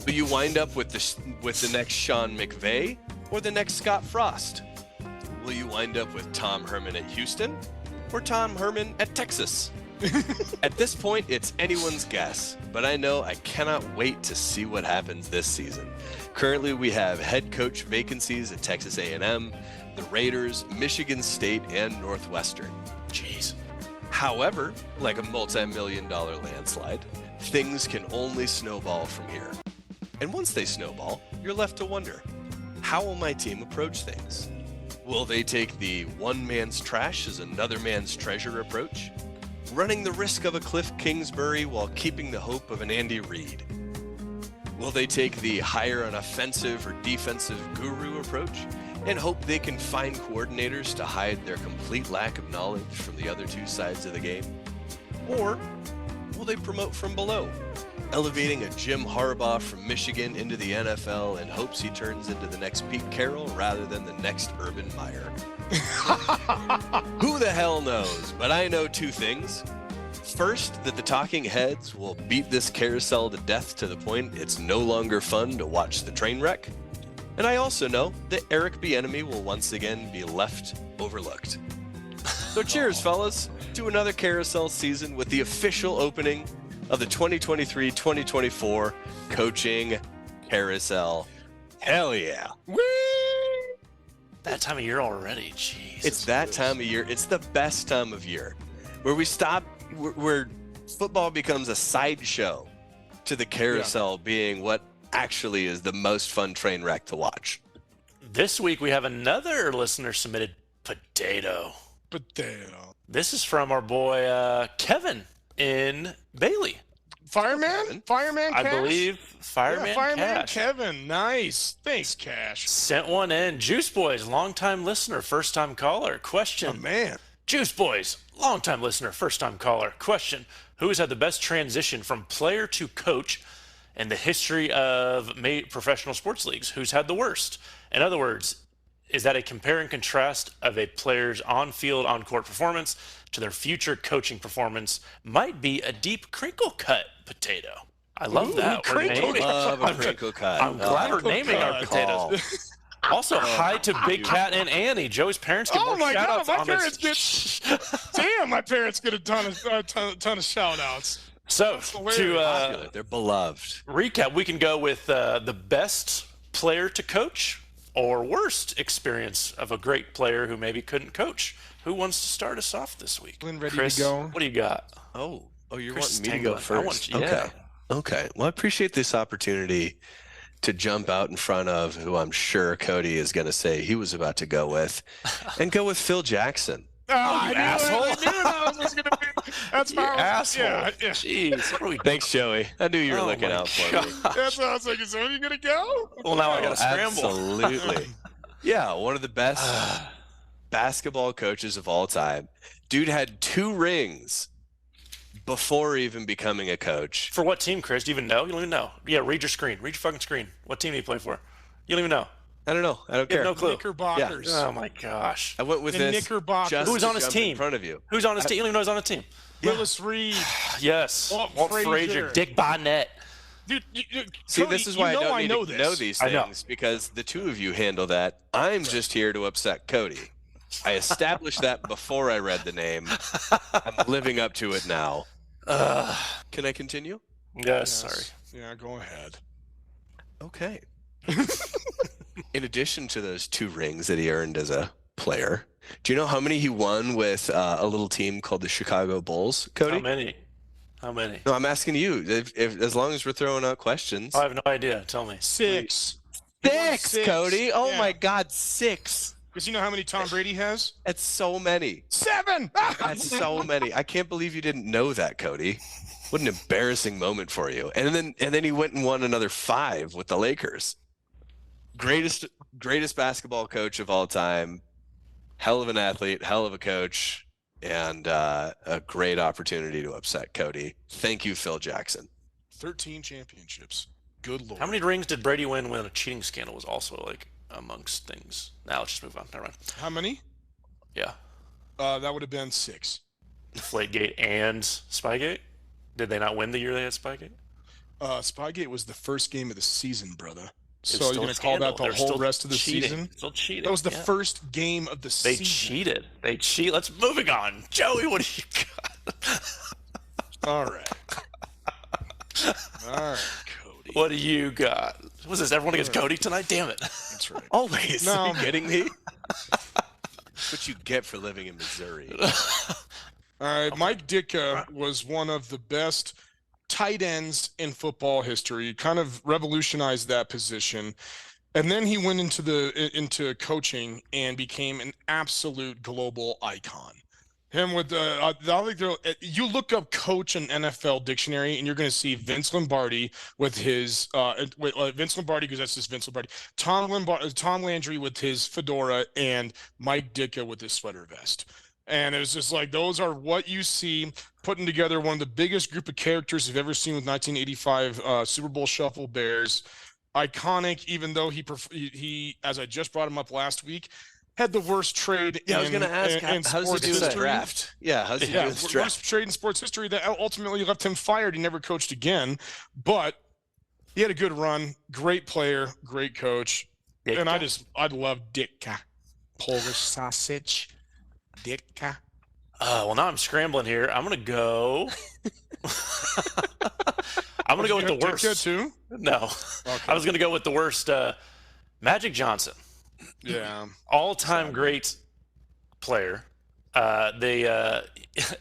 Will you wind up with the next Sean McVay or the next Scott Frost? Will you wind up with Tom Herman at Houston or Tom Herman at Texas? At this point, it's anyone's guess, but I know I cannot wait to see what happens this season. Currently, we have head coach vacancies at Texas A&M, the Raiders, Michigan State, and Northwestern. Jeez. However, like a multi-million-dollar landslide, things can only snowball from here. And once they snowball, you're left to wonder, how will my team approach things? Will they take the one man's trash is another man's treasure approach? Running the risk of a Cliff Kingsbury while keeping the hope of an Andy Reid? Will they take the hire an offensive or defensive guru approach and hope they can find coordinators to hide their complete lack of knowledge from the other two sides of the game? Or will they promote from below, elevating a Jim Harbaugh from Michigan into the NFL in hopes he turns into the next Pete Carroll rather than the next Urban Meyer? Who the hell knows? But I know two things. First, that the talking heads will beat this carousel to death to the point it's no longer fun to watch the train wreck. And I also know that Eric Bieniemy will once again be left overlooked. So cheers, fellas, to another carousel season with the official opening of the 2023-2024 coaching carousel. Hell yeah. Whee! That time of year already. Jeez. It's that time of year. It's the best time of year where we stop, where football becomes a sideshow to the carousel being what actually is the most fun train wreck to watch. This week we have another listener submitted potato. Potato. This is from our boy Kevin in Bailey. Fireman? Fireman Cash? I believe Fireman Cash. Kevin. Nice. Thanks, Cash. Sent one in. Juice Boys, longtime listener, first-time caller. Question. Oh, man. Juice Boys, longtime listener, first-time caller. Question. Who has had the best transition from player to coach in the history of professional sports leagues? Who's had the worst? In other words, is that a compare and contrast of a player's on-field, on-court performance to their future coaching performance? Might be a deep crinkle cut potato. I love that. crinkle cut. Love a crinkle cut. I'm glad we're naming our Call. potatoes. Also, hi to Big Cat and Annie. Joey's parents get Oh more my God, shout-outs my on parents this. Damn, my parents get a ton of shout outs. So, hilarious. to They're beloved. recap, we can go with the best player to coach or worst experience of a great player who maybe couldn't coach. Who wants to start us off this week? Lynn, ready Chris, to go? what do you got? Oh, you're Chris wanting me to go Tangling. I first? want- yeah. Okay. Well, I appreciate this opportunity to jump out in front of who I'm sure Cody is going to say he was about to go with, and go with Phil Jackson. Oh, I knew asshole. it. I knew that was going to be. That's You my asshole. Yeah. Jeez, what are we doing? Thanks, Joey. I knew you were Oh looking my out for me. That's what I was like. So are you going to go? Well, now I got to scramble. Absolutely. Yeah, one of the best basketball coaches of all time. Dude had 2 rings before even becoming a coach. For what team, Chris? Do you even know? You don't even know. Yeah, read your screen. Read your fucking screen. What team do you play for? You don't even know. I don't know. I don't You care. have no clue. Knickerbockers. Oh my gosh. I went with The this Knickerbockers. just Who's to on his jump team? in front of you. Who's on his team? You don't even know who's on the team. Willis Reed. Yes. Walt Frazier. Frazier. Dick Barnett. Dude, See, Cody, this is why I don't need to know this. these I know. things, because the two of you handle that. I'm just here to upset Cody. I established that before I read the name. I'm living up to it now. Can I continue? Yes, sorry. Yeah, go ahead. Okay. In addition to those 2 rings that he earned as a player, do you know how many he won with a little team called the Chicago Bulls, Cody? How many? How many? No, I'm asking you. If as long as we're throwing out questions. I have no idea. Tell me. 6. He won 6, Cody. Oh Yeah. my God, 6. Because you know how many Tom Brady has? That's so many. 7. That's so many. I can't believe you didn't know that, Cody. What an embarrassing moment for you. And then he went and won another 5 with the Lakers. Greatest basketball coach of all time. Hell of an athlete, hell of a coach, and a great opportunity to upset Cody. Thank you, Phil Jackson. 13 championships. Good Lord. How many rings did Brady win when a cheating scandal was also like amongst things. Now let's just move on. Never mind. How many? Yeah. That would have been 6. Deflategate and Spygate? Did they not win the year they had Spygate? Spygate was the first game of the season, brother. It was So still you're a gonna call that scandal. the They're whole still rest of the cheating. season? Still cheating. That was the Yeah. first game of the They season. cheated. They cheat. Let's moving on. Joey, what do you got? All right. All right, Cody. What do you got? Was this everyone against Cody tonight? Damn it. That's right. Always. No. Are you kidding me? What you get for living in Missouri. All right, Mike Ditka was one of the best tight ends in football history. Kind of revolutionized that position, and then he went into coaching and became an absolute global icon. Him with I think you look up coach in NFL dictionary and you're going to see Vince Lombardi with his Vince Lombardi, because that's just Vince Lombardi. Tom Landry with his fedora, and Mike Ditka with his sweater vest. And it was just like, those are what you see putting together one of the biggest group of characters you've ever seen with 1985 Super Bowl Shuffle Bears. Iconic, even though he, as I just brought him up last week, had the worst trade. Yeah, I was going to ask, in how does he sports do in the history. draft? Yeah, how's he do in the Worst draft? trade in sports history that ultimately left him fired. He never coached again, but he had a good run. Great player, great coach. Ditka. And I love Ditka. Polish sausage. Ditka. Well, now I'm scrambling here. I'm going to go. I'm going to go with the worst. Ditka too? No. Okay. I was going to go with the worst. Magic Johnson. Yeah. All-time great player.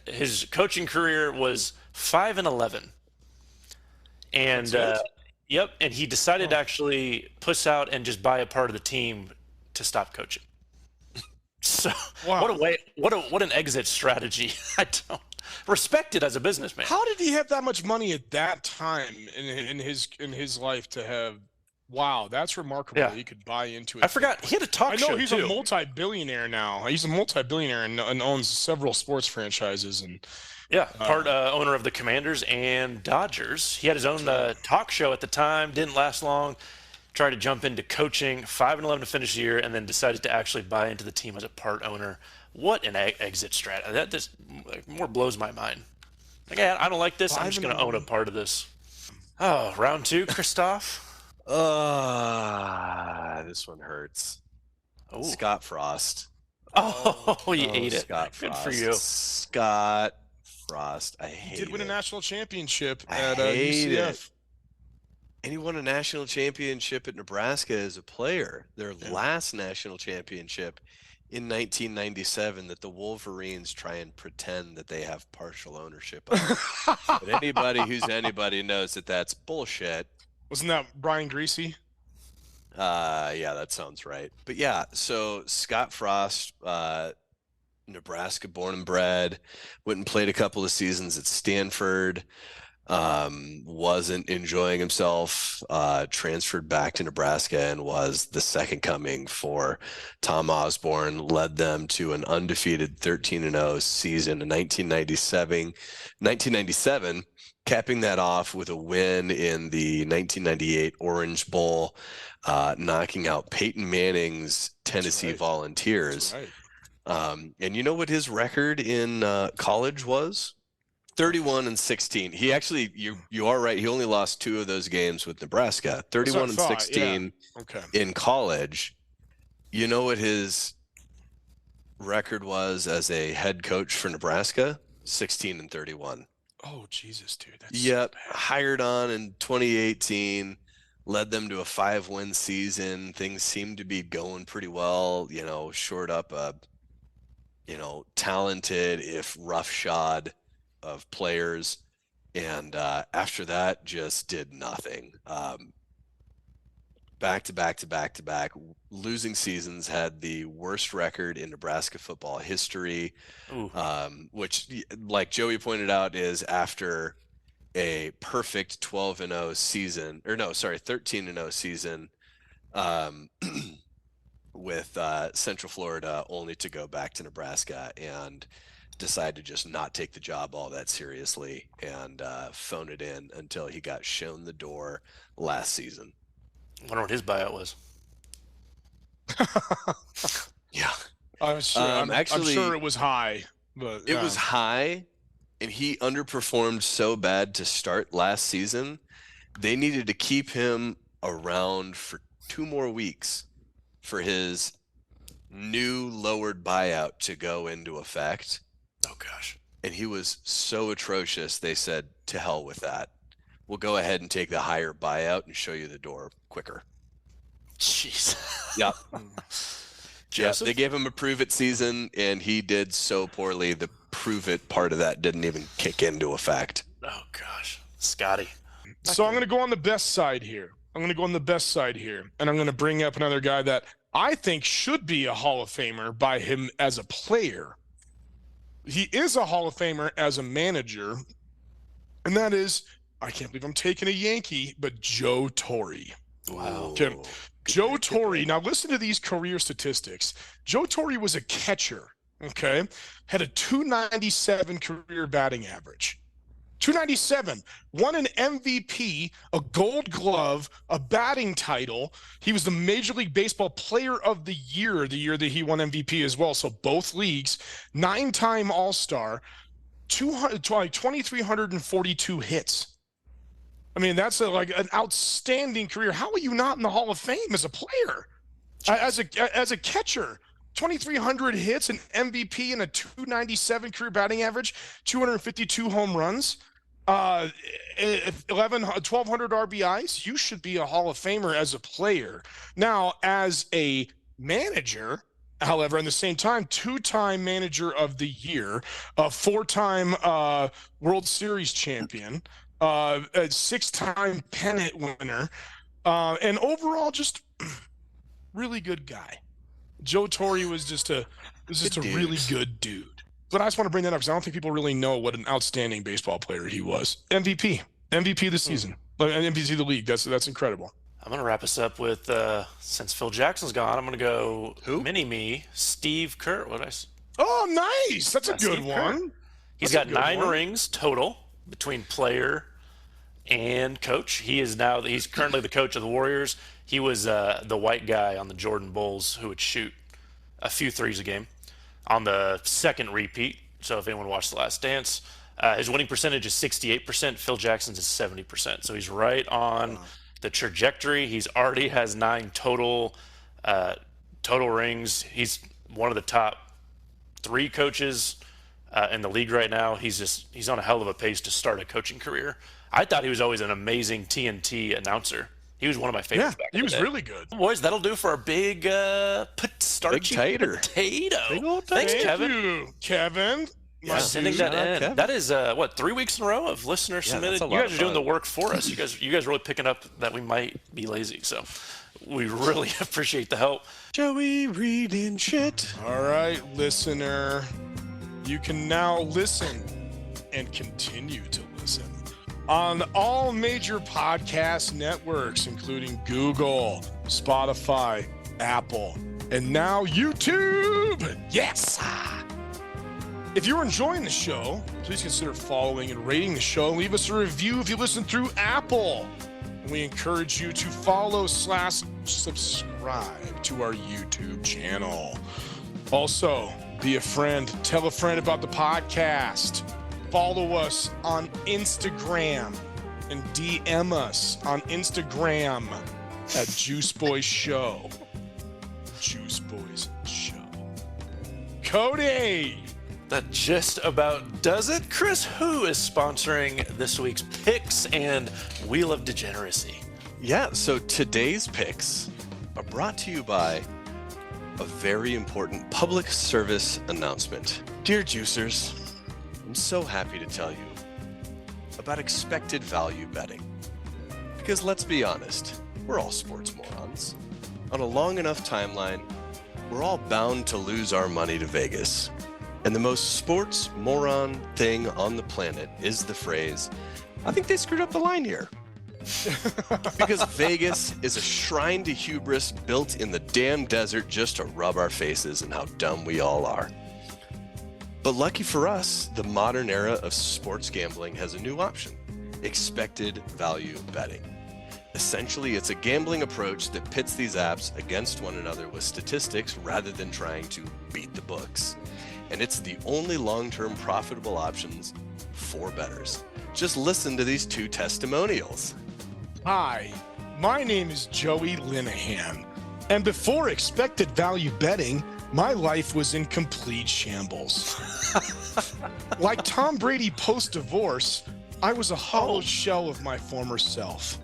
His coaching career was 5-11, and yep, and he decided to actually puss out and just buy a part of the team to stop coaching. So Wow. what an exit strategy. I don't respect it as a businessman. How did he have that much money at that time in his life to have? Wow, that's remarkable. Yeah. He could buy into it. I forgot he had a talk I show know he's too. a multi-billionaire now. He's a multi-billionaire and owns several sports franchises. And Yeah, part owner of the Commanders and Dodgers. He had his own talk show at the time. Didn't last long. Tried to jump into coaching. 5-11 to finish the year, and then decided to actually buy into the team as a part owner. What an exit strategy! That just more blows my mind. Like, I don't like this. I'm just going to own a part of this. Oh, round 2, Christoph. This one hurts. Oh, Scott Frost. Oh, you ate it. Scott Good Frost. for you. Scott Frost. I hate did win a it. national championship I at hate UCF. it. And he won a national championship at Nebraska as a player. Their last national championship in 1997 that the Wolverines try and pretend that they have partial ownership of. But anybody who's anybody knows that that's bullshit. Wasn't that Brian Greasy? Yeah, that sounds right. But yeah, so Scott Frost, Nebraska born and bred, went and played a couple of seasons at Stanford, wasn't enjoying himself, transferred back to Nebraska and was the second coming for Tom Osborne, led them to an undefeated 13-0 season in 1997, capping that off with a win in the 1998 Orange Bowl, knocking out Peyton Manning's Tennessee Volunteers. That's right. And you know what his record in college was? 31-16. He actually, you are right. He only lost 2 of those games with Nebraska. 31-16 Okay. in college. You know what his record was as a head coach for Nebraska? 16-31. Oh, Jesus, dude. That's Yep. Hired on in 2018, led them to a 5-win season. Things seemed to be going pretty well, shored up a, talented, if roughshod of players. And after that, just did nothing. Back to back losing seasons, had the worst record in Nebraska football history, which, like Joey pointed out, is after a perfect 12-0 season, 13-0 season with Central Florida, only to go back to Nebraska and decide to just not take the job all that seriously and phone it in until he got shown the door last season. I wonder what his buyout was. Yeah. I'm sure, I'm sure it was high, but It was high, and he underperformed so bad to start last season. They needed to keep him around for 2 more weeks for his new lowered buyout to go into effect. Oh gosh. And he was so atrocious, they said, to hell with that. We'll go ahead and take the higher buyout and show you the door quicker. Jeez. Yeah. Yeah, Joseph? they gave him a prove it season, and he did so poorly. The prove it part of that didn't even kick into effect. Oh gosh. Scotty. So I'm going to go on the best side here. And I'm going to bring up another guy that I think should be a Hall of Famer by him as a player. He is a Hall of Famer as a manager, and that is, I can't believe I'm taking a Yankee, but Joe Torre. Wow. Okay. Joe Torre, now listen to these career statistics. Joe Torre was a catcher, okay? Had a 297 career batting average. 297, won an MVP, a Gold Glove, a batting title. He was the Major League Baseball Player of the year that he won MVP as well. So both leagues, 9-time All-Star, 2,342 hits. I mean, that's like an outstanding career. How are you not in the Hall of Fame as a player, as a catcher? 2,300 hits, an MVP, and a 297 career batting average, 252 home runs, 1,200 RBIs. You should be a Hall of Famer as a player. Now, as a manager, however, in the same time, 2-time manager of the year, a 4-time World Series champion, a 6-time pennant winner, and overall just really good guy. Joe Torre was just a really good dude. But I just want to bring that up because I don't think people really know what an outstanding baseball player he was. MVP this season, MVP of the league. That's incredible. I'm going to wrap us up with, since Phil Jackson's gone, I'm going to go Who? mini-me, Steve Kerr. Oh, nice. That's a good Steve one. Kerr. He's That's a got good 9 one. rings total between player and coach. He's currently the coach of the Warriors. He was the white guy on the Jordan Bulls who would shoot a few threes a game on the second repeat. So if anyone watched The Last Dance, his winning percentage is 68%. Phil Jackson's is 70%. So he's right on the trajectory. He's already has 9 total rings. He's one of the top 3 coaches in the league right now. He's on a hell of a pace to start a coaching career. I thought he was always an amazing TNT announcer. He was one of my favorites back in He the was day. really good. Boys, that'll do for our big starchy tater. potato. Big old Thanks, tater. Kevin. Thank you, Kevin. For My sending dude. that in. Kevin. That is 3 weeks in a row of listener submitted. that's a You lot guys of are doing fun. the work for us. You guys are really picking up that we might be lazy. So we really appreciate the help. Joey reading shit. All right, listener. You can now listen and continue to listen on all major podcast networks, including Google, Spotify, Apple, and now YouTube. Yes! If you're enjoying the show, please consider following and rating the show. Leave us a review if you listen through Apple. And we encourage you to follow/subscribe to our YouTube channel. Also, be a friend. Tell a friend about the podcast. Follow us on Instagram and DM us on Instagram at Juice Boys Show. Juice Boys Show. Cody! That just about does it. Chris, who is sponsoring this week's picks and Wheel of Degeneracy? Yeah, so today's picks are brought to you by a very important public service announcement. Dear juicers, I'm so happy to tell you about expected value betting. Because let's be honest, we're all sports morons. On a long enough timeline, we're all bound to lose our money to Vegas. And the most sports moron thing on the planet is the phrase, I think they screwed up the line here. Because Vegas is a shrine to hubris built in the damn desert just to rub our faces and how dumb we all are. But lucky for us, the modern era of sports gambling has a new option, expected value betting. Essentially, it's a gambling approach that pits these apps against one another with statistics rather than trying to beat the books. And it's the only long-term profitable options for bettors. Just listen to these two testimonials. Hi, my name is Joey Linehan, and before expected value betting, my life was in complete shambles. Like Tom Brady post-divorce, I was a hollow shell of my former self,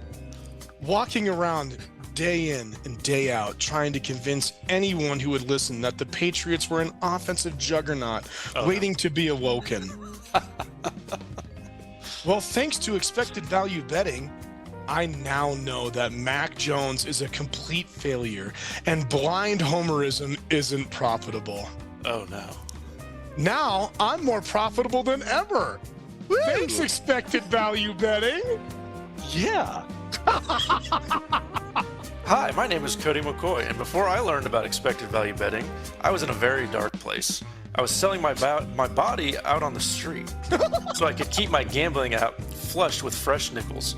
walking around day in and day out trying to convince anyone who would listen that the Patriots were an offensive juggernaut waiting to be awoken. Well, thanks to expected value betting, I now know that Mac Jones is a complete failure and blind homerism isn't profitable. Oh, no. Now I'm more profitable than ever. Thanks, expected value betting. Yeah. Hi, my name is Cody McCoy, and before I learned about expected value betting, I was in a very dark place. I was selling my body out on the street so I could keep my gambling app flushed with fresh nickels.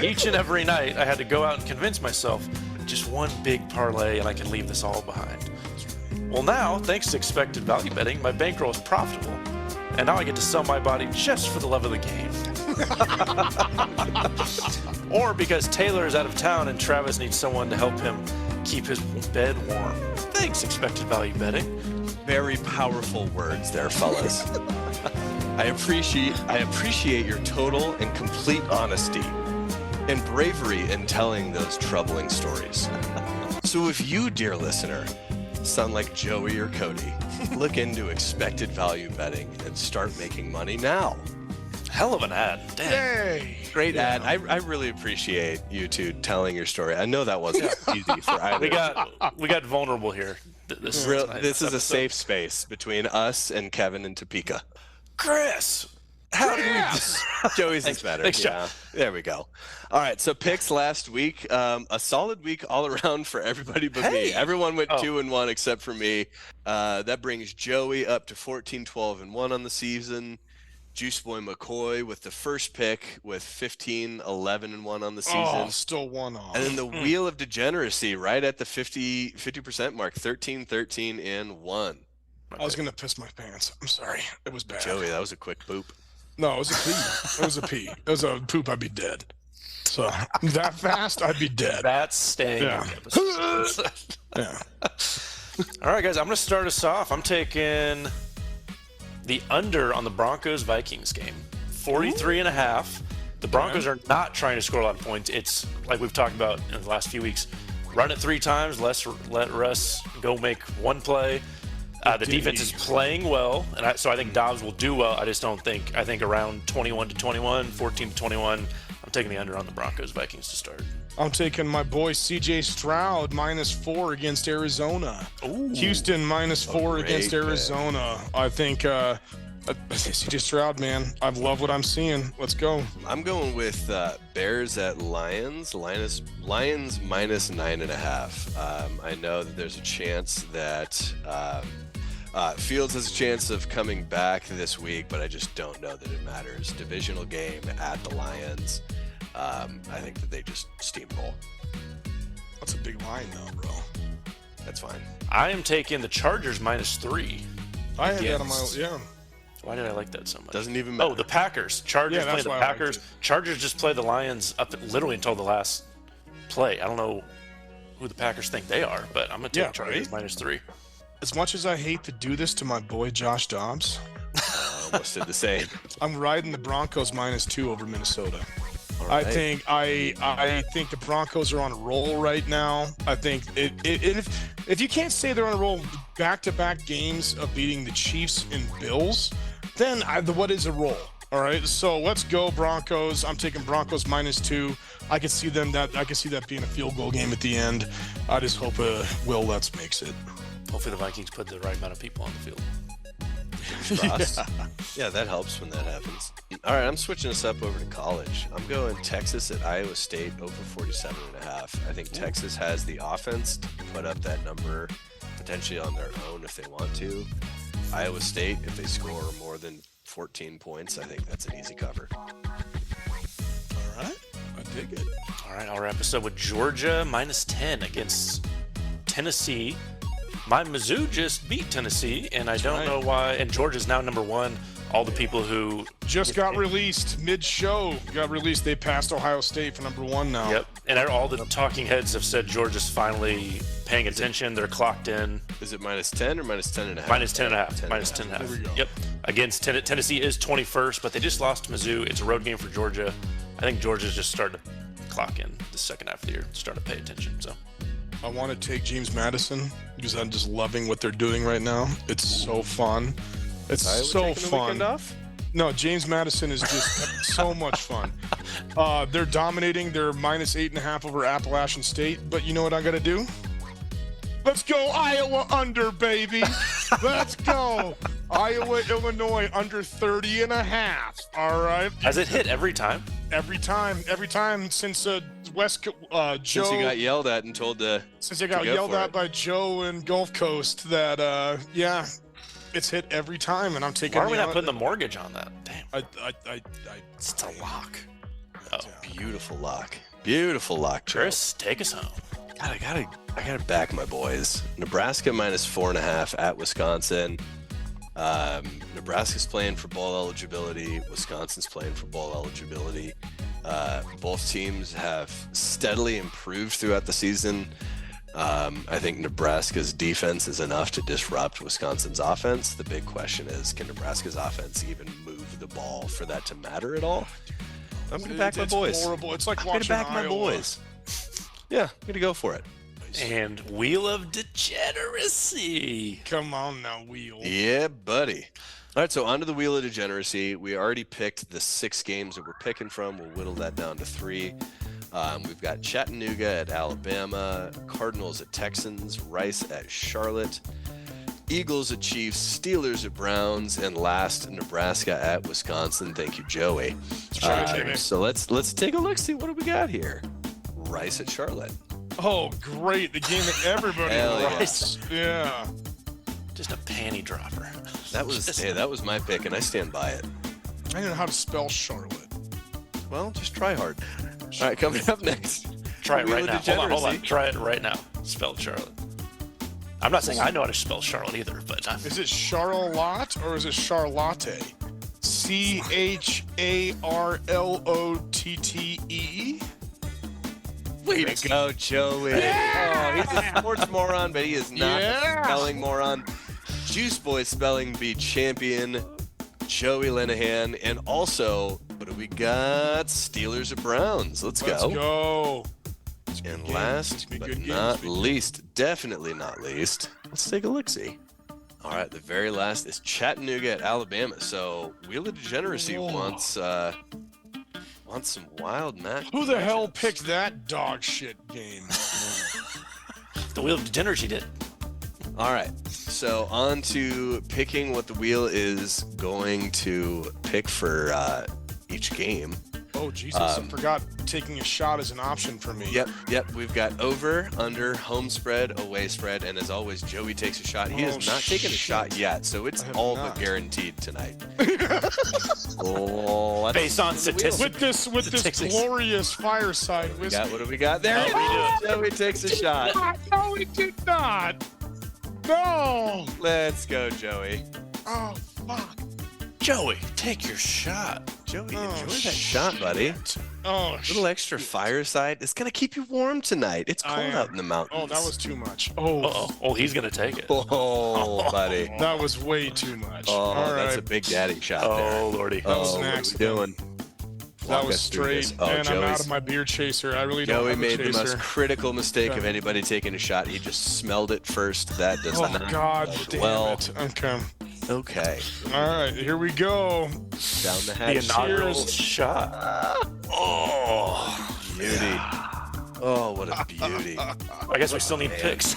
Each and every night, I had to go out and convince myself just one big parlay and I can leave this all behind. Well, now, thanks to expected value betting, my bankroll is profitable, and now I get to sell my body just for the love of the game. Or because Taylor is out of town and Travis needs someone to help him keep his bed warm. Thanks, expected value betting. Very powerful words there, fellas. I appreciate your total and complete honesty and bravery in telling those troubling stories. So if you, dear listener, sound like Joey or Cody, look into expected value betting and start making money now. Hell of an ad. Dang. Yay! Great ad. I really appreciate you two telling your story. I know that wasn't easy for either. We got vulnerable here. This is a safe space between us and Kevin and Topeka. Chris. Joey's is better. Thanks, yeah. There we go. All right. So picks last week. A solid week all around for everybody but me. Everyone went 2-1 except for me. That brings Joey up to 14-12-1 on the season. Juice Boy McCoy with the first pick with 15-11-1 on the season. Oh, still one off. And then the Wheel of Degeneracy right at the 50% mark, 13-13-1. I was going to piss my pants. I'm sorry. It was bad. Joey, that was a quick boop. No, it was a pee. It was a pee. It was a poop. I'd be dead. So that fast, I'd be dead. That's staying. Yeah. Yeah. All right, guys. I'm going to start us off. I'm taking the under on the Broncos-Vikings game. 43.5. The Broncos are not trying to score a lot of points. It's like we've talked about in the last few weeks. Run it 3 times. Let Russ go make one play. The defense is playing well, and so I think Dobbs will do well. I think around 21-21, 14-21. I'm taking the under on the Broncos-Vikings to start. I'm taking my boy CJ Stroud -4 against Arizona. Ooh. Houston -4 against pick. Arizona. I think CJ Stroud, man. I love what I'm seeing. Let's go. I'm going with Bears at Lions. Lions -9.5. I know that there's a chance that Fields has a chance of coming back this week, but I just don't know that it matters. Divisional game at the Lions. I think that they just steamroll. That's a big line, though, bro. That's fine. I am taking the Chargers -3. I had that on my Why did I like that so much? Doesn't even matter. Oh, the Packers. Chargers play the Packers. Chargers just play the Lions up literally until the last play. I don't know who the Packers think they are, but I'm going to take Chargers -3. As much as I hate to do this to my boy Josh Dobbs, Almost did the same. I'm riding the Broncos -2 over Minnesota. All I right. think the Broncos are on a roll right now. I think if you can't say they're on a roll back-to-back games of beating the Chiefs and Bills, then what is a roll? All right, so let's go Broncos. I'm taking Broncos -2. I can see that being a field goal game at the end. I just hope Will Lutz makes it. Hopefully the Vikings put the right amount of people on the field. Yeah, that helps when that happens. All right, I'm switching us up over to college. I'm going Texas at Iowa State over 47.5. I think Texas has the offense to put up that number potentially on their own if they want to. Iowa State, if they score more than 14 points, I think that's an easy cover. All right, I dig it. All right, our episode with Georgia -10 against Tennessee. My Mizzou just beat Tennessee, and I don't know why. And Georgia's now number 1. All the people who just got released mid-show, they passed Ohio State for number 1 now. Yep, and all the talking heads have said Georgia's finally paying attention. They're clocked in. Is it -10 or -10.5? -10.5. -10.5. There we go. Yep. Against Tennessee is 21st, but they just lost to Mizzou. It's a road game for Georgia. I think Georgia's just starting to clock in the second half of the year, starting to pay attention. So I want to take James Madison because I'm just loving what they're doing right now. It's so fun. It's so fun. No, James Madison is just so much fun. They're dominating. They're -8.5 over Appalachian State. But you know what I got to do? Let's go Iowa under, baby. Let's go. Iowa, Illinois under 30.5. All right. has it hit every time? Every time since Joe. Since you got yelled at and told to. Since I got yelled at by Joe and Gulf Coast, that it's hit every time, and I'm taking. Why are we not putting the mortgage on that? Damn. It's a lock. Oh, beautiful lock. Beautiful lock, Chris, take us home. God, I gotta back my boys. Nebraska -4.5 at Wisconsin. Nebraska's playing for bowl eligibility. Wisconsin's playing for bowl eligibility. Both teams have steadily improved throughout the season. I think Nebraska's defense is enough to disrupt Wisconsin's offense. The big question is, can Nebraska's offense even move the ball for that to matter at all? I'm going to back my boys. It's horrible. It's like I'm going to back Iowa. my boys. Yeah, I'm going to go for it. And Wheel of Degeneracy. Come on now, Wheel. Yeah, buddy. All right, so on to the Wheel of Degeneracy. We already picked the 6 games that we're picking from. We'll whittle that down to 3. We've got Chattanooga at Alabama, Cardinals at Texans, Rice at Charlotte, Eagles at Chiefs, Steelers at Browns, and last, Nebraska at Wisconsin. Thank you, Joey. So let's take a look, see what do we got here. Rice at Charlotte. Oh, great. The game that everybody likes. Yeah. Just a panty dropper. That was my pick, and I stand by it. I don't know how to spell Charlotte. Well, just try hard. All right, coming up next. Try it Wheel right of now. Hold on. Degeneracy. Try it right now. Spell Charlotte. I'm not saying I know how to spell Charlotte either, but Is it Charlotte or is it Charlotte? CHARLOTTE? Way to go, Joey. Yeah! Oh, he's a sports moron, but he is not a spelling moron. Juice Boy Spelling Bee champion, Joey Linehan. And also, what do we got? Steelers or Browns. Let's go. And last but not least, definitely not least, let's take a look-see. All right, the very last is Chattanooga at Alabama. So Wheel of Degeneracy wants some wild match. Who the hell picked that dog shit game? the Wheel of Degeneracy did. All right, so on to picking what the wheel is going to pick for each game. Oh, Jesus, I forgot taking a shot as an option for me. Yep. We've got over, under, home spread, away spread, and as always, Joey takes a shot. He has not taken a shot yet, so it's all but guaranteed tonight. Based on statistics. With this glorious fireside whiskey. What do we got there? Joey takes a shot. No, he did not. No. Let's go, Joey. Oh, fuck. Joey, take your shot. Joey, enjoy that shot, buddy. Oh, a little extra fireside. It's going to keep you warm tonight. It's cold out in the mountains. Oh, that was too much. Oh, he's going to take it. Oh, buddy. That was way too much. Oh, all that's right. a big daddy shot there. Oh, Lordy. That was an what are we accident. doing? That was straight, and I'm out of my beer chaser. I really don't Joey have a made the chaser. most critical mistake of anybody taking a shot. He just smelled it first. That does not God bode damn well. it. Okay. Okay. All right, here we go. Down the hatch. The inaugural Cheers. shot. Oh, Beauty. Oh, what a beauty. I guess we still need picks.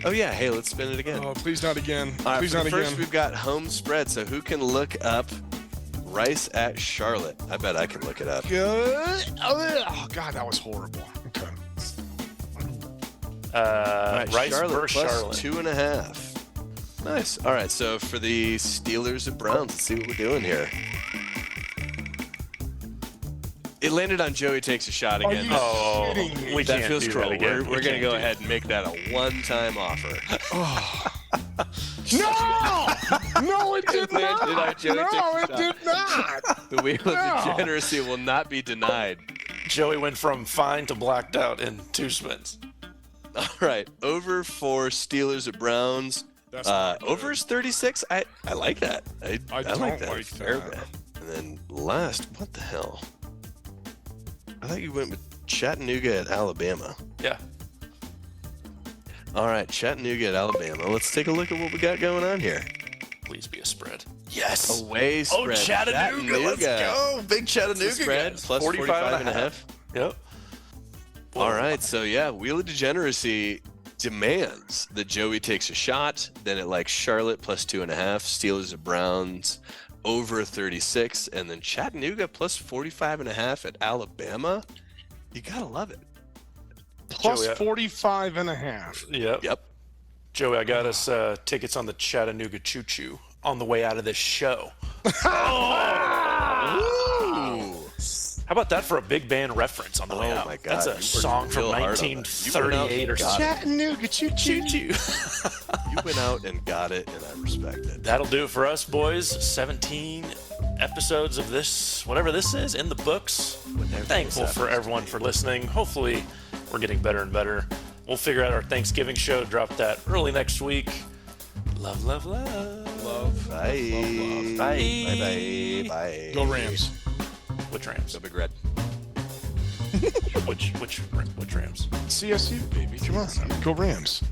Oh, yeah. Hey, let's spin it again. Oh, please not again. All right, Please for not first again. we've got home spread. So who can look up Rice at Charlotte? I bet I can look it up. Good. Oh, God, that was horrible. Okay. All right, Rice Charlotte versus plus Charlotte. 2.5. Nice. All right, so for the Steelers and Browns, let's see what we're doing here. It landed on Joey takes a shot Are again. you Oh, kidding me? we That can't feels do cruel. that again. We're going to go do ahead and make that a one-time offer. No! No, it did Landed on not. Joey No, takes a it shot. did not. The Wheel of No. Degeneracy will not be denied. Joey went from fine to blacked out in 2 spins. All right, over for Steelers at Browns. That's not good. Over is 36. I like that. I don't like that. like a fair that. bit. And then last, what the hell? I thought you went with Chattanooga at Alabama. Yeah. All right, Chattanooga at Alabama. Let's take a look at what we got going on here. Please be a spread. Yes. Away spread. Oh, Chattanooga. Let's go. Big Chattanooga. Spread guys. plus 45 and a half. Yep. All right, so yeah, Wheel of Degeneracy demands that Joey takes a shot. Then it likes Charlotte plus 2.5, Steelers at Browns over 36, and then Chattanooga plus 45 and a half at Alabama. You gotta love it. Plus Joey, 45 and a half. Yep. Yep. Joey, I got us tickets on the Chattanooga Choo Choo on the way out of this show. Ooh. How about that for a big band reference on the way Oh out? my God, That's a you worked song from real hard on that. You went out 1938 or and got something. Chattanooga, choo choo. You went out and got it, and I respect it. That'll do it for us, boys. 17 episodes of this, whatever this is, in the books. Thankful this for happens, everyone for listening. Hopefully, we're getting better and better. We'll figure out our Thanksgiving show, drop that early next week. Love, love, love. Love. Bye. Bye. Bye. Bye. Bye. Go Rams. Which Rams? Go Big Red. Which Rams? CSU, baby. Come on. Go Rams.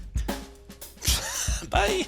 Bye.